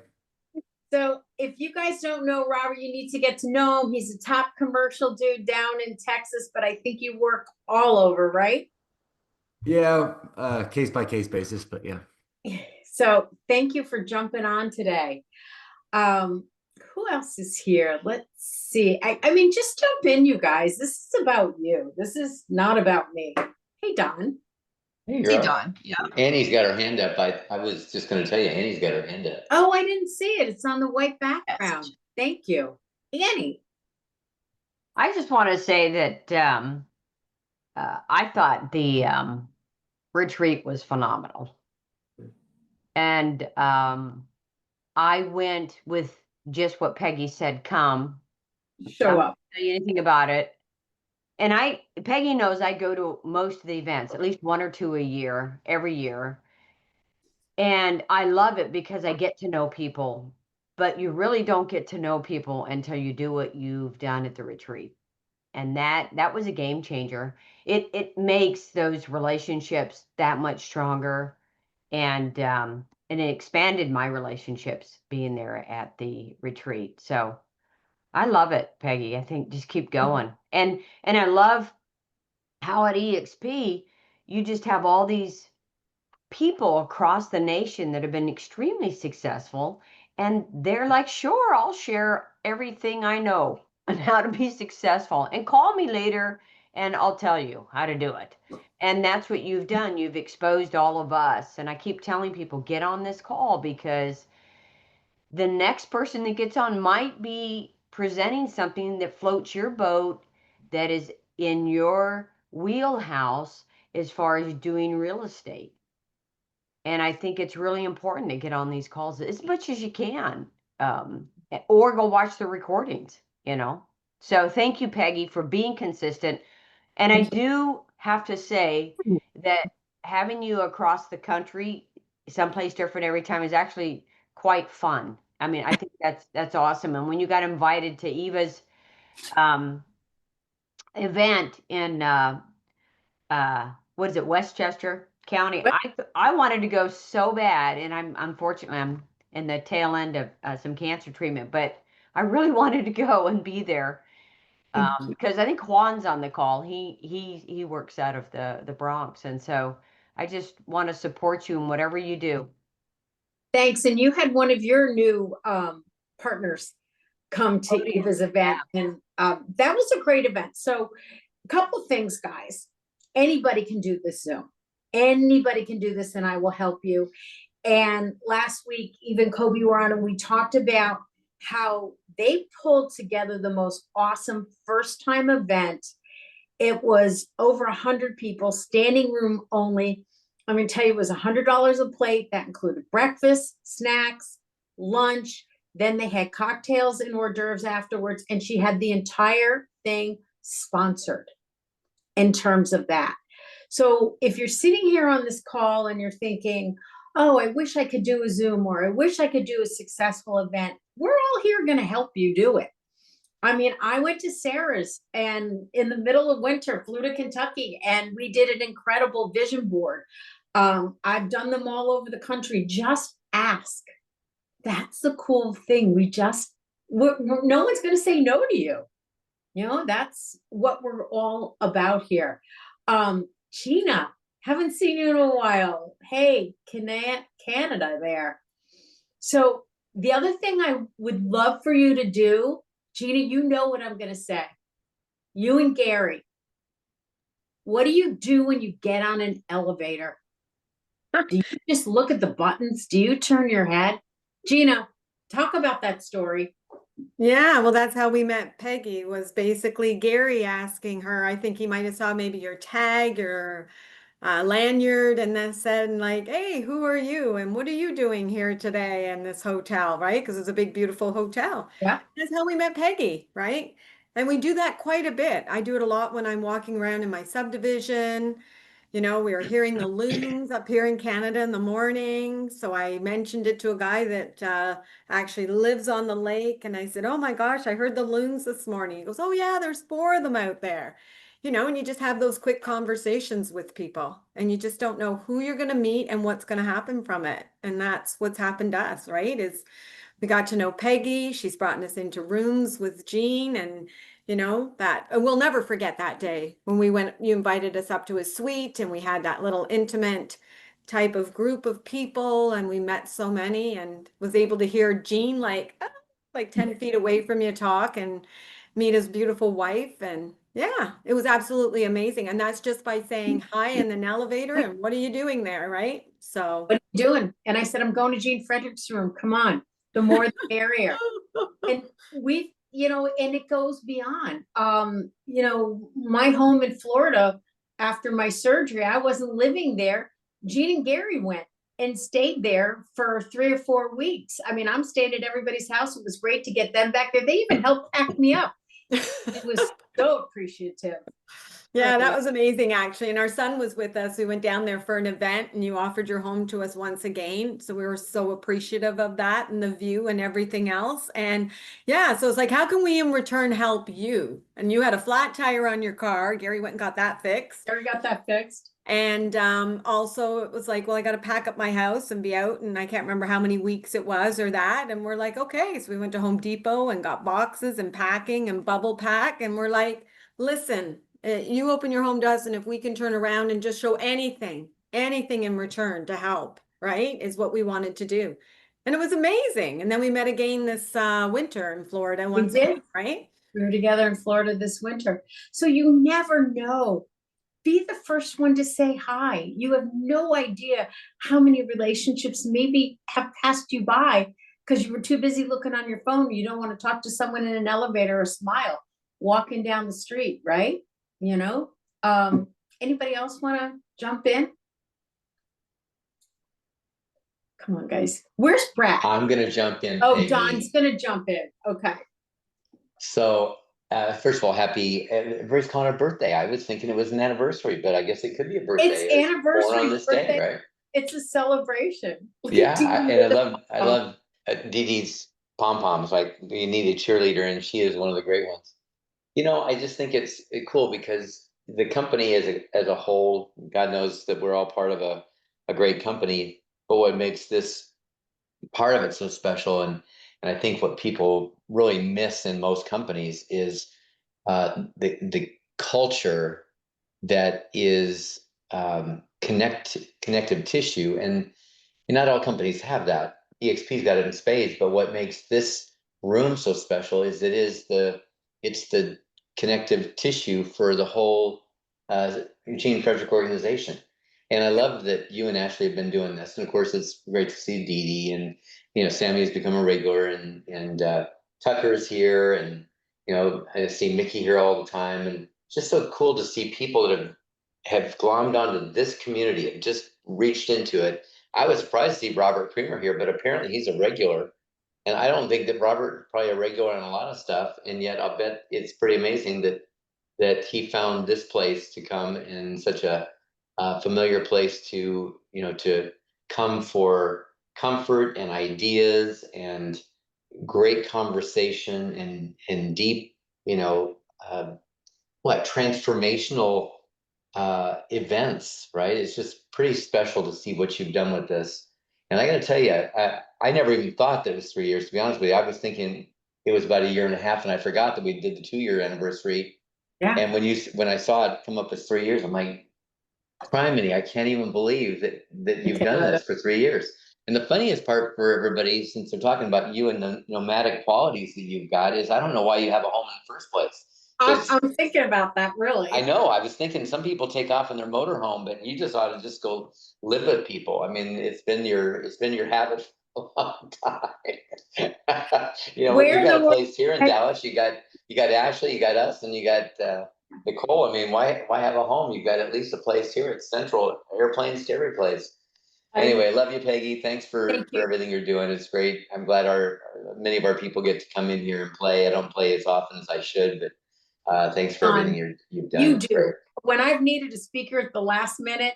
So if you guys don't know Robert, you need to get to know him. He's a top commercial dude down in Texas, but I think you work all over, right? Yeah, case by case basis, but yeah. So thank you for jumping on today. Who else is here? Let's see. I mean, just jump in, you guys. This is about you. This is not about me. Hey, Don. Hey, Don. Yeah. Annie's got her hand up. I was just going to tell you, Annie's got her hand up. Oh, I didn't see it. It's on the white background. Yes. Thank you. Annie. I just want to say that I thought the retreat was phenomenal. And I went with just what Peggy said, come. Show up. Tell you anything about it. And Peggy knows I go to most of the events, at least 1 or 2 a year, every year. And I love it because I get to know people, but you really don't get to know people until you do what you've done at the retreat. And that was a game changer. It makes those relationships that much stronger. And it expanded my relationships being there at the retreat. So I love it, Peggy. I think just keep going. And I love how at EXP, you just have all these people across the nation that have been extremely successful. And they're like, sure, I'll share everything I know on how to be successful. And call me later and I'll tell you how to do it. And that's what you've done. You've exposed all of us. And I keep telling people, get on this call because the next person that gets on might be presenting something that floats your boat, that is in your wheelhouse as far as doing real estate. And I think it's really important to get on these calls as much as you can, or go watch the recordings, So thank you, Peggy, for being consistent. And I do have to say that having you across the country someplace different every time is actually quite fun. I mean, I think that's awesome. And when you got invited to Eva's event in what is it, Westchester County? I wanted to go so bad, and unfortunately I'm in the tail end of some cancer treatment, but I really wanted to go and be there because I think Juan's on the call. He works out of the Bronx, and so I just want to support you in whatever you do. Thanks. And you had one of your new partners come to Eva's event, and that was a great event. So a couple things, guys. Anybody can do this Zoom. Anybody can do this, and I will help you. And last week, even Kobe were on, and we talked about how they pulled together the most awesome first time event. It was over 100 people, standing room only. I'm going to tell you, it was $100 a plate. That included breakfast, snacks, lunch. Then they had cocktails and hors d'oeuvres afterwards. And she had the entire thing sponsored in terms of that. So if you're sitting here on this call and you're thinking, oh, I wish I could do a Zoom, or I wish I could do a successful event, we're all here going to help you do it. I mean, I went to Sarah's and in the middle of winter, flew to Kentucky, and we did an incredible vision board. I've done them all over the country. Just ask. That's the cool thing. No one's going to say no to you. You know, that's what we're all about here. Gina, haven't seen you in a while. Hey, Canada there. So the other thing I would love for you to do, Gina, you know what I'm going to say. You and Gary, what do you do when you get on an elevator? Do you just look at the buttons? Do you turn your head? Gina, talk about that story. Yeah, well, that's how we met Peggy, was basically Gary asking her. I think he might have saw maybe your tag or lanyard and then said like, hey, who are you? And what are you doing here today in this hotel, right? Because it's a big, beautiful hotel. Yeah. That's how we met Peggy, right? And we do that quite a bit. I do it a lot when I'm walking around in my subdivision. You know, we were hearing the loons up here in Canada in the morning. So I mentioned it to a guy that actually lives on the lake. And I said, oh my gosh, I heard the loons this morning. He goes, oh yeah, there's 4 of them out there. You know, and you just have those quick conversations with people and you just don't know who you're going to meet and what's going to happen from it. And that's what's happened to us, right? Is we got to know Peggy. She's brought us into rooms with Jean, and you know that we'll never forget that day when we went. You invited us up to a suite, and we had that little intimate type of group of people, and we met so many, and was able to hear Jean like 10 feet away from you talk and meet his beautiful wife. And yeah, it was absolutely amazing. And that's just by saying hi in an elevator and what are you doing there, right? So what are you doing? And I said, I'm going to Jean Frederick's room. Come on. The more the merrier. And we, you know, and it goes beyond. You know, my home in Florida after my surgery, I wasn't living there. Jean and Gary went and stayed there for 3 or 4 weeks. I mean, I'm staying at everybody's house. It was great to get them back there. They even helped pack me up. It was so appreciative. Yeah, that was amazing, actually. And our son was with us. We went down there for an event and you offered your home to us once again. So we were so appreciative of that and the view and everything else. And yeah, so it's like, how can we in return help you? And you had a flat tire on your car. Gary went and got that fixed. Gary got that fixed. And also it was like, well, I got to pack up my house and be out. And I can't remember how many weeks it was or that. And we're like, okay. So we went to Home Depot and got boxes and packing and bubble pack. And we're like, listen, you open your home to us, and if we can turn around and just show anything in return to help, right, is what we wanted to do. And it was amazing. And then we met again this winter in Florida once again, right? We were together in Florida this winter. So you never know. Be the first one to say hi. You have no idea how many relationships maybe have passed you by because you were too busy looking on your phone. You don't want to talk to someone in an elevator or smile walking down the street, right? You know, anybody else want to jump in? Come on, guys. Where's Brad? I'm going to jump in. Oh, Peggy. Don's going to jump in. Okay. So, first of all, happy, everybody's calling her birthday. I was thinking it was an anniversary, but I guess it could be a birthday. It's anniversary. Born on this day, right? it's a celebration. Look Yeah, at Dee Dee and with the I pom-pom. love Dee Dee's pom poms. Like you need a cheerleader, and she is one of the great ones. You know, I just think it's cool because the company as a whole, God knows that we're all part of a great company. But what makes this part of it so special, and I think what people really miss in most companies is the culture that is connective tissue, and not all companies have that. EXP's got it in spades, but what makes this room so special is it's the connective tissue for the whole Eugene Frederick organization. And I love that you and Ashley have been doing this. And of course, it's great to see Dee Dee and Sammy has become a regular, and Tucker's here, and I see Mickey here all the time, and it's just so cool to see people that have glommed onto this community, have just reached into it. I was surprised to see Robert Creamer here, but apparently he's a regular. And I don't think that Robert is probably a regular on a lot of stuff. And yet I'll bet it's pretty amazing that he found this place to come, in such a familiar place to come for comfort and ideas and great conversation and deep, uh, transformational events, right? It's just pretty special to see what you've done with this. And I got to tell you, I never even thought that it was 3 years. To be honest with you, I was thinking it was about a year and a half, and I forgot that we did the 2 year anniversary. Yeah. And when I saw it come up as 3 years, I'm like, criminy, I can't even believe that you've done this for 3 years. And the funniest part for everybody, since they're talking about you and the nomadic qualities that you've got, is I don't know why you have a home in the first place. I'm thinking about that, really. I know. I was thinking some people take off in their motorhome, but you just ought to just go live with people. I mean, it's been your habit for a long time. Where you got the a place here in Dallas. You got Ashley, you got us, and you got Nicole. I mean, why have a home? You got at least a place here. It's central, airplanes to every place. Anyway, love you, Peggy. Thanks for everything you're doing. It's great. I'm glad many of our people get to come in here and play. I don't play as often as I should, but thanks for everything you've done. You It's do. great. When I've needed a speaker at the last minute,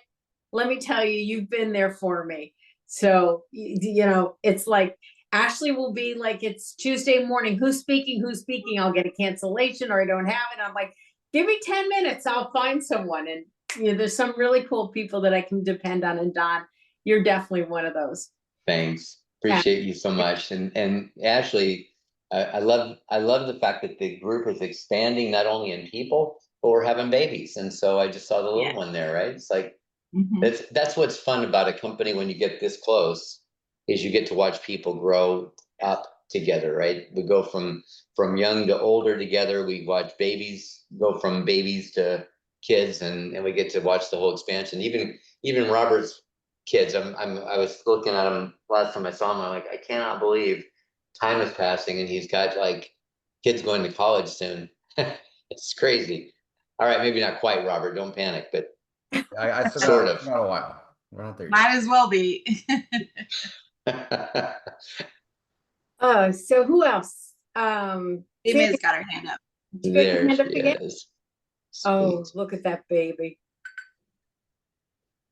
let me tell you, you've been there for me. So, it's like Ashley will be like, it's Tuesday morning. Who's speaking? Who's speaking? I'll get a cancellation or I don't have it. I'm like, give me 10 minutes. I'll find someone. And, there's some really cool people that I can depend on. And Don, you're definitely one of those. Thanks. Appreciate you so much. And Ashley, I love the fact that the group is expanding not only in people, but we're having babies. And so I just saw the little one there, right? It's like that's what's fun about a company when you get this close, is you get to watch people grow up together, right? We go from young to older together. We watch babies go from babies to kids, and we get to watch the whole expansion. Even Robert's kids. I was looking at him last time I saw him. I'm like, I cannot believe time is passing, and he's got like kids going to college soon. It's crazy. All right, maybe not quite, Robert. Don't panic, but I still sort got, of. got a while. We're not there yet. Might as well be. Oh, so who else? Timmy's got her hand up. Did you put your There hand up she again? is. Oh, look at that baby.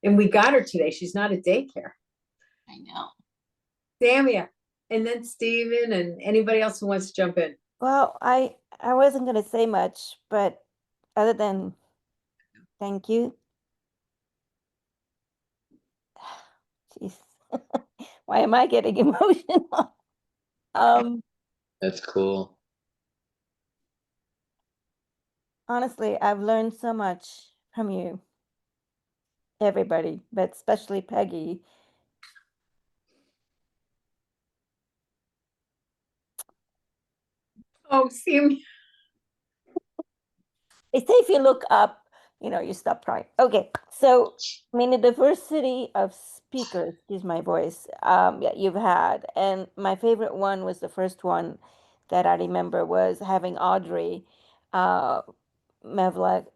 And we got her today. She's not at daycare. I know. Samia, and then Steven and anybody else who wants to jump in. Well, I wasn't going to say much, but other than thank you. Jeez. Why am I getting emotional? That's cool. Honestly, I've learned so much from you. Everybody, but especially Peggy. Oh, Samia. They say if you look up, you stop crying. Okay, so I mean, the diversity of speakers, excuse my voice, you've had, and my favorite one was the first one that I remember was having Audrey Mevlek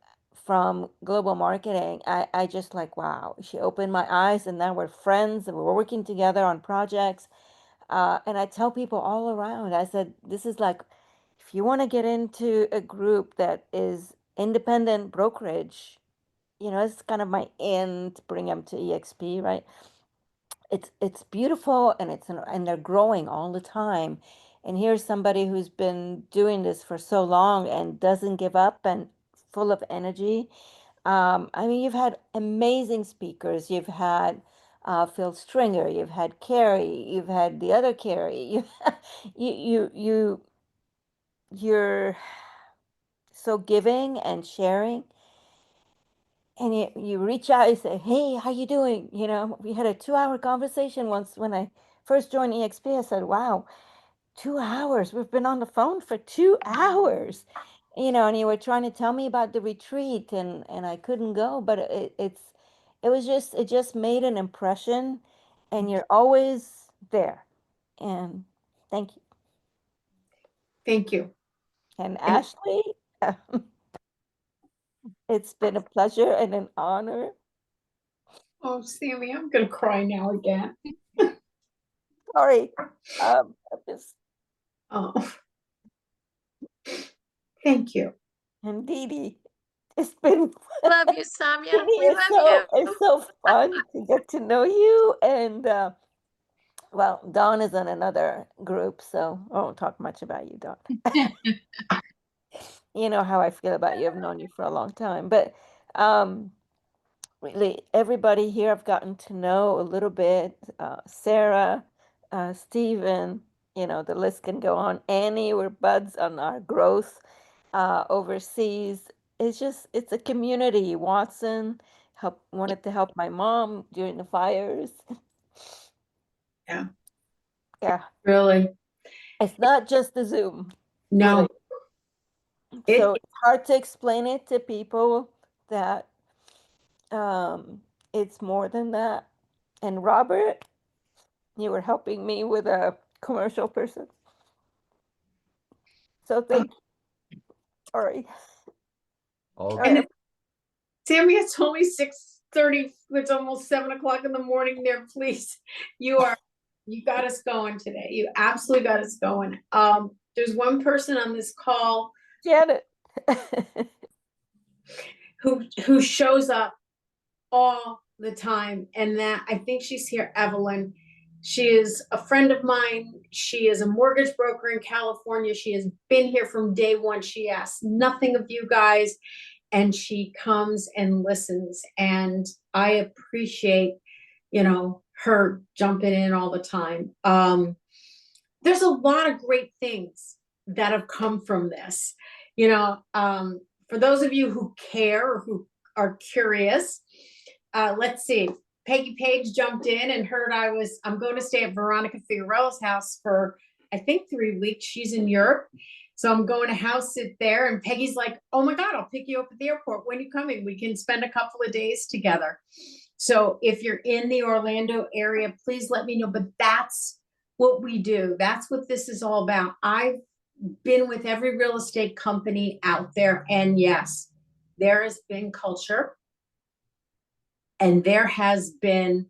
from Global Marketing. I just like, wow, she opened my eyes, and now we're friends and we're working together on projects. And I tell people all around, I said, this is like, if you want to get into a group that is independent brokerage, it's kind of my end to bring them to EXP, right? it's beautiful, and and they're growing all the time. And here's somebody who's been doing this for so long and doesn't give up and full of energy. I mean, you've had amazing speakers. You've had Phil Stringer, you've had Carrie, you've had the other Carrie. You're so giving and sharing. And you reach out and say, "Hey, how you doing?" You know, we had a 2-hour conversation once when I first joined EXP. I said, "Wow, 2 hours. We've been on the phone for 2 hours." You know, and you were trying to tell me about the retreat, and I couldn't go, but it just made an impression, and you're always there. And thank you. Thank you. And And Ashley, it's been a pleasure and an honor. oh, Sammy, I'm gonna cry now again. Sorry. I just Oh, thank you. and Dee Dee, it's been Love you, Samia. Dee Dee, We love you. it's so fun to get to know you. And well, Dawn is in another group, so I won't talk much about you, Dawn. You know how I feel about you. I've known you for a long time. But um really, everybody here I've gotten to know a little bit. Sarah, Stephen, you know, the list can go on. Annie, we're buds on our growth overseas. It's a community. Watson wanted to help my mom during the fires. Yeah, Yeah, really. it's not just the Zoom, No, really. So it's hard to explain it to people that it's more than that. And Robert, you were helping me with a commercial person. So thank you. Sorry. All All and right. Sammy, it's only 6:30. It's almost 7 o'clock in the morning there. Please, you got us going today. You absolutely got us going. There's one person on this call, Janet. who shows up all the time, and that I think she's here, Evelyn. She is a friend of mine. She is a mortgage broker in California. She has been here from day one. She asks nothing of you guys, and she comes and listens. And I appreciate, her jumping in all the time. There's a lot of great things that have come from this. For those of you who care or who are curious, let's see. Peggy Page jumped in and heard I'm going to stay at Veronica Figueroa's house for, I think, 3 weeks. She's in Europe. So I'm going to house sit there. And Peggy's like, "Oh my God, I'll pick you up at the airport. When are you coming? We can spend a couple of days together." So if you're in the Orlando area, please let me know. But that's what we do. That's what this is all about. I've been with every real estate company out there. And yes, there has been culture and there has been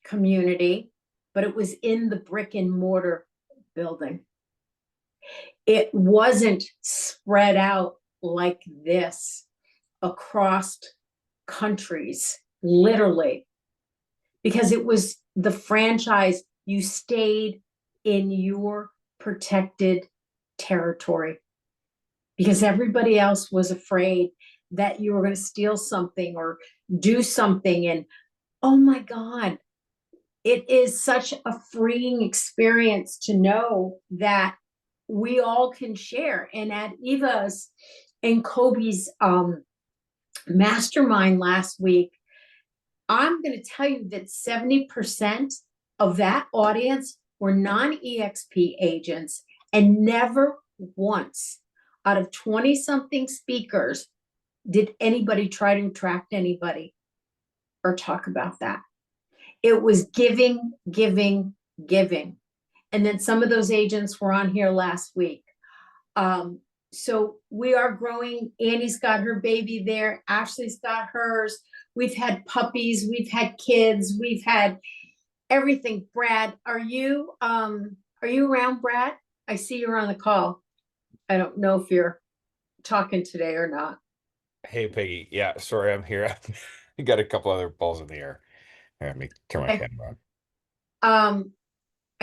community, but it was in the brick and mortar building. It wasn't spread out like this across countries, literally, because it was the franchise. You stayed in your protected territory because everybody else was afraid that you were going to steal something or do something. And oh my God, it is such a freeing experience to know that we all can share. And at Eva's and Kobe's mastermind last week, I'm going to tell you that 70% of that audience were non-EXP agents, and never once out of 20 something speakers did anybody try to attract anybody or talk about that. It was giving, giving, giving. And then some of those agents were on here last week. So we are growing. Annie's got her baby there. Ashley's got hers. We've had puppies. We've had kids. We've had everything. Brad, are you around, Brad? I see you're on the call. I don't know if you're talking today or not. Hey, Peggy. Yeah, sorry, I'm here. I got a couple other balls in the air. Let me turn my Okay. camera on. I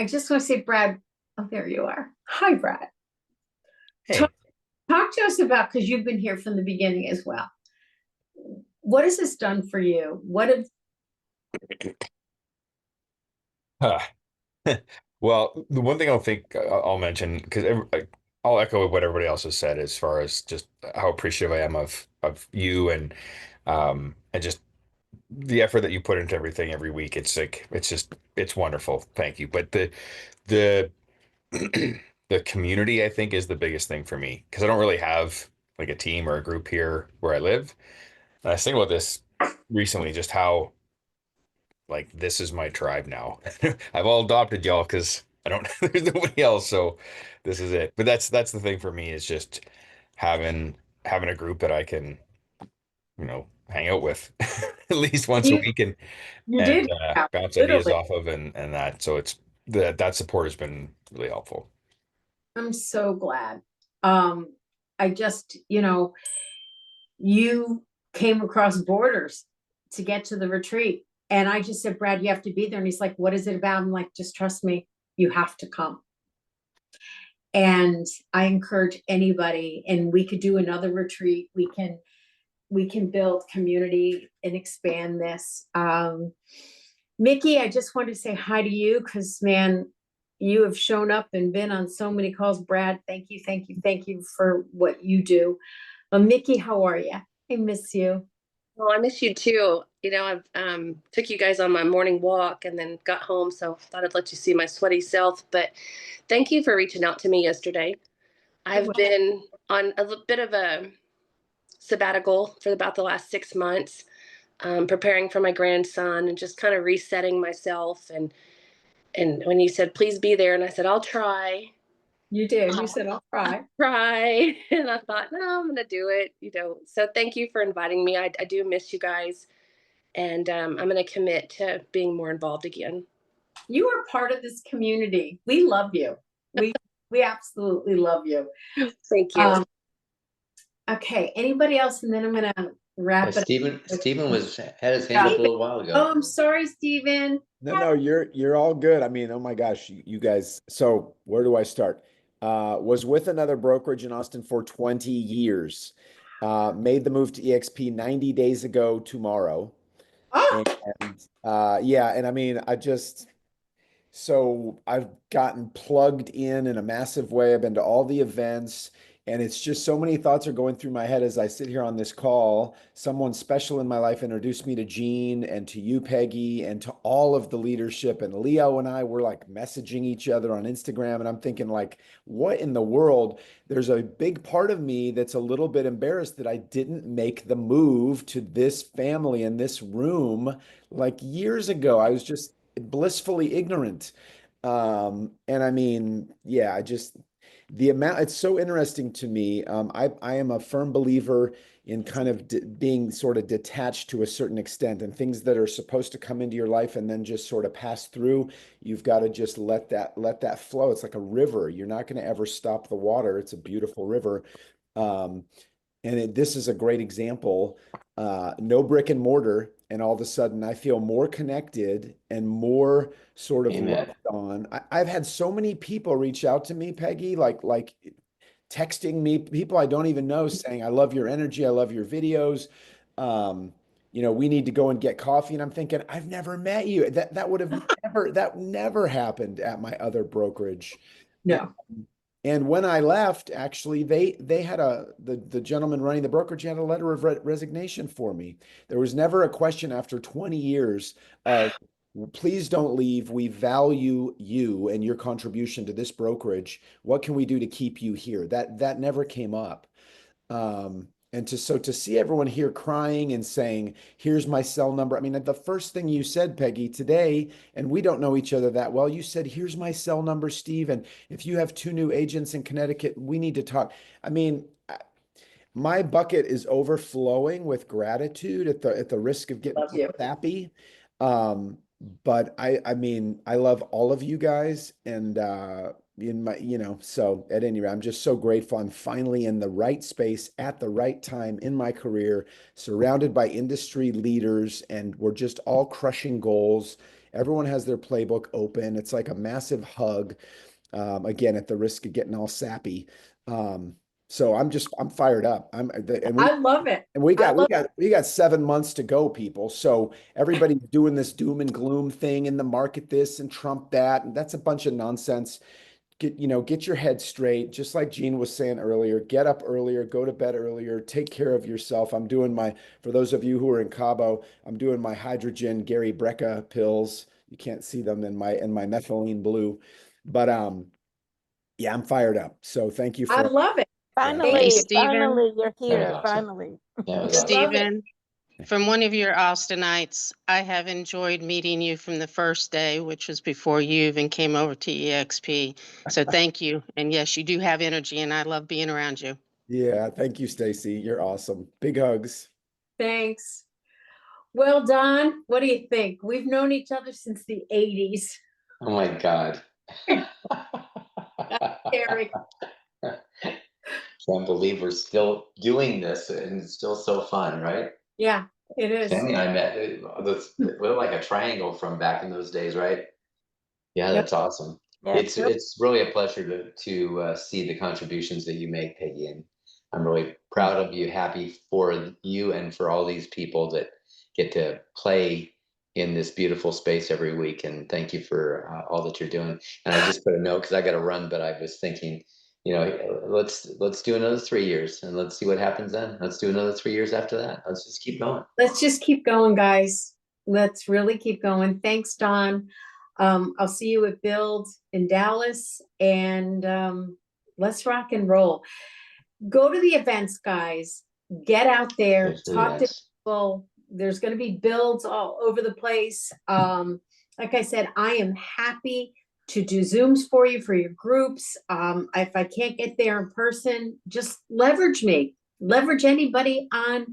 just want to say, Brad, oh, there you are. Hi, Brad. Hey. Talk to us about, because you've been here from the beginning as well. What has this done for you? What have Huh. Well, the one thing I'll mention, because I'll echo what everybody else has said as far as just how appreciative I am of you and just the effort that you put into everything every week. It's like it's wonderful. Thank you. But the the community, I think, is the biggest thing for me because I don't really have like a team or a group here where I live. And I was thinking about this recently, just how like this is my tribe now. I've all adopted y'all because I don't there's nobody else, so this is it. But that's the thing for me is just having having a group that I can, hang out with at least once a you week you and did have, bounce ideas literally. off of and that. So it's that support has been really helpful. I'm so glad. I just, you came across borders to get to the retreat. And I just said, Brad, you have to be there. And he's like, what is it about? I'm like, just trust me, you have to come. And I encourage anybody, and we could do another retreat. We can build community and expand this. Mickey, I just wanted to say hi to you because, man, you have shown up and been on so many calls. Brad, thank you, thank you, thank you for what you do. Mickey, how are you? I miss you. Well, I miss you too. I've took you guys on my morning walk and then got home, so thought I'd let you see my sweaty self. But thank you for reaching out to me yesterday. I've been on a bit of a sabbatical for about the last 6 months, preparing for my grandson and just kind of resetting myself. And when you said please be there, and I said I'll try. You did. You said I'll try. Try, and I thought no, I'm gonna do it. So thank you for inviting me. I do miss you guys, and I'm gonna commit to being more involved again. You are part of this community. We love you. We absolutely love you. Thank you. Okay. Anybody else? And then I'm gonna wrap it up. Stephen had his hand up a little while ago. Oh, I'm sorry, Stephen. No, you're all good. I mean, oh my gosh, you guys. So where do I start? Was with another brokerage in Austin for 20 years. Made the move to EXP 90 days ago tomorrow. Oh. And yeah, and I mean, so I've gotten plugged in a massive way. I've been to all the events, and it's just so many thoughts are going through my head as I sit here on this call. Someone special in my life introduced me to Gene and to you, Peggy, and to all of the leadership. And Leo and I were like messaging each other on Instagram, and I'm thinking like, what in the world? There's a big part of me that's a little bit embarrassed that I didn't make the move to this family in this room like years ago. I was just blissfully ignorant. And I mean, yeah, the amount, it's so interesting to me. I am a firm believer in kind of being sort of detached to a certain extent, and things that are supposed to come into your life and then just sort of pass through. You've got to just let that flow. It's like a river. You're not going to ever stop the water. It's a beautiful river. Um, and this is a great example. No brick and mortar, and all of a sudden I feel more connected and more sort of Amen. loved on. I've had so many people reach out to me, Peggy, like texting me, people I don't even know, saying, I love your energy, I love your videos. We need to go and get coffee. And I'm thinking, I've never met you. That would have never happened at my other brokerage. No. And when I left, actually, they had the gentleman running the brokerage had a letter of resignation for me. There was never a question after 20 years of, please don't leave. We value you and your contribution to this brokerage. What can we do to keep you here? That never came up. And to see everyone here crying and saying, here's my cell number. I mean, the first thing you said, Peggy, today, and we don't know each other that well, you said, here's my cell number, Steve. And if you have 2 new agents in Connecticut, we need to talk. I mean, my bucket is overflowing with gratitude at the risk of getting sappy. But I mean, I love all of you guys, and in my, so at any rate, I'm just so grateful. I'm finally in the right space at the right time in my career, surrounded by industry leaders, and we're just all crushing goals. Everyone has their playbook open. It's like a massive hug. Again, at the risk of getting all sappy. So I'm fired up. I love it. And we got 7 months to go, people. So everybody's doing this doom and gloom thing in the market, this and Trump that, and that's a bunch of nonsense. Get your head straight. Just like Gene was saying earlier, get up earlier, go to bed earlier, take care of yourself. For those of you who are in Cabo, I'm doing my hydrogen Gary Brecka pills. You can't see them in my methylene blue, but yeah, I'm fired up. So thank you I for. love it. Finally, Stephen. finally, you're That was here. awesome. Finally. That was I awesome. love it. Stephen, from one of your Austinites, I have enjoyed meeting you from the first day, which was before you even came over to EXP. So thank you. And yes, you do have energy, and I love being around you. Yeah, thank you, Stacy. You're awesome. Big hugs. Thanks. Well, Don, what do you think? We've known each other since the 80s. Oh my God. Eric. Can't believe we're still doing this and it's still so fun, right? Yeah, it is. Sammy and I met, we're like a triangle from back in those days, right? Yeah, Yep. that's awesome. Yep. It's really a pleasure to see the contributions that you make, Peggy, and I'm really proud of you, happy for you and for all these people that get to play in this beautiful space every week. And thank you for all that you're doing. And I just put a note because I got to run, but I was thinking, let's do another 3 years and let's see what happens then. Let's do another 3 years after that. Let's just keep going. Let's just keep going, guys. Let's really keep going. Thanks, Don. I'll see you at Build in Dallas, and let's rock and roll. Go to the events, guys. Get out there, talk to people. There's going to be builds all over the place. Like I said, I am happy to do Zooms for you, for your groups. If I can't get there in person, just leverage me. Leverage anybody on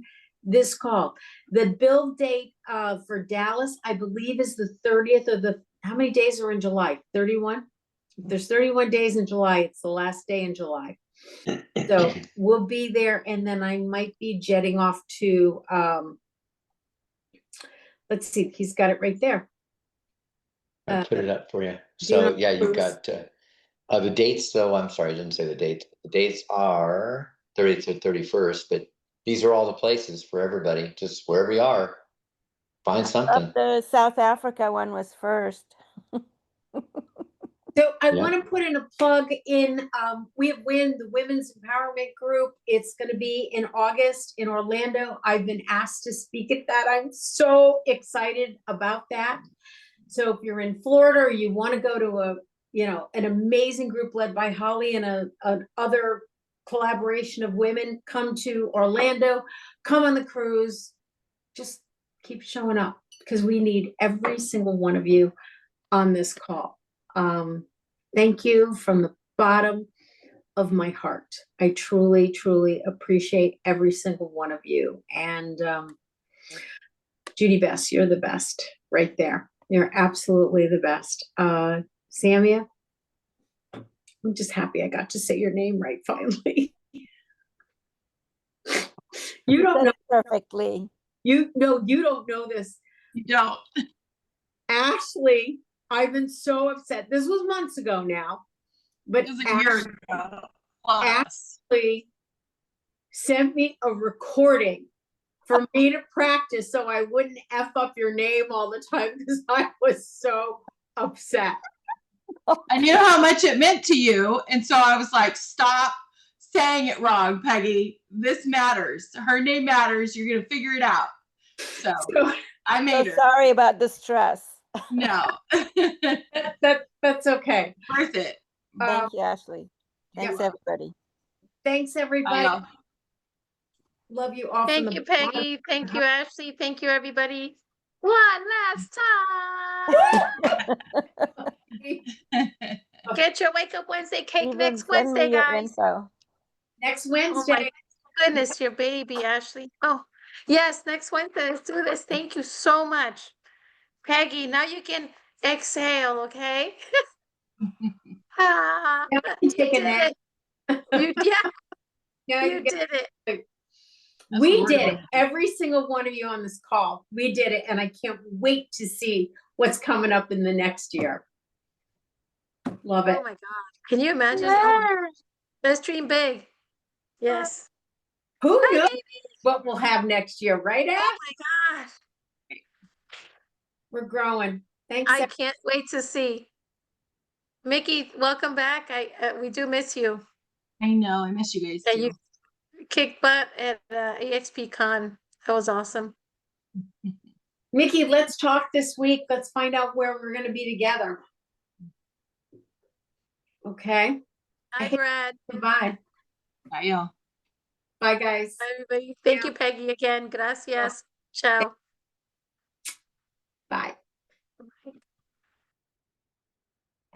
this call. The build date for Dallas, I believe, is the 30th of how many days are in July? 31? There's 31 days in July. It's the last day in July. So we'll be there, and then I might be jetting off to, let's see, he's got it right there. I put it up for you. So yeah, you've got the dates though. I'm sorry, I didn't say the date. The dates are 30th to 31st, but these are all the places for everybody. Just wherever you are, find something. The South Africa one was first. So I want to put in a plug in, we have WIN, the Women's Empowerment Group. It's going to be in August in Orlando. I've been asked to speak at that. I'm so excited about that. So if you're in Florida or you want to go to an amazing group led by Holly and other collaboration of women, come to Orlando, come on the cruise, just keep showing up because we need every single one of you on this call. Thank you from the bottom of my heart. I truly, truly appreciate every single one of you. And Judy Bess, you're the best right there. You're absolutely the best. Samia, I'm just happy I got to say your name right finally. You don't know perfectly. You don't know this. You don't. Ashley, I've been so upset. This was months ago now, but it was a year ago. Ashley sent me a recording for me to practice so I wouldn't F up your name all the time because I was so upset. I knew how much it meant to you. And so I was like, stop saying it wrong, Peggy. This matters. Her name matters. You're going to figure it out. So I made her. Sorry about the stress. No. That's okay. Worth it. Thank you, Ashley. Thanks, everybody. Thanks, everybody. Love you all. Thank you, Peggy. Thank you, Ashley. Thank you, everybody. One last time. Get your Wake Up Wednesday cake next Wednesday, guys. Next Wednesday. Oh my goodness, your baby, Ashley. Oh, yes, next Wednesday. Let's do this. Thank you so much. Peggy, now you can exhale, okay? You did it. You did it. We did it. Every single one of you on this call, we did it. And I can't wait to see what's coming up in the next year. Love it. Oh my God. Can you imagine? Oh, let's dream big. Yes. Who Hi, knows baby. what we'll have next year, right, Ash? Oh my gosh. We're growing. Thanks. I can't wait to see. Mickey, welcome back. We do miss you. I know. I miss you guys Yeah, too. you kicked butt at EXP Con. That was awesome. Mickey, let's talk this week. Let's find out where we're going to be together. Okay. Hi, Brad. Goodbye. Bye, y'all. Bye, guys. Bye, everybody. Thank you, Peggy, again. Gracias. Ciao. Bye.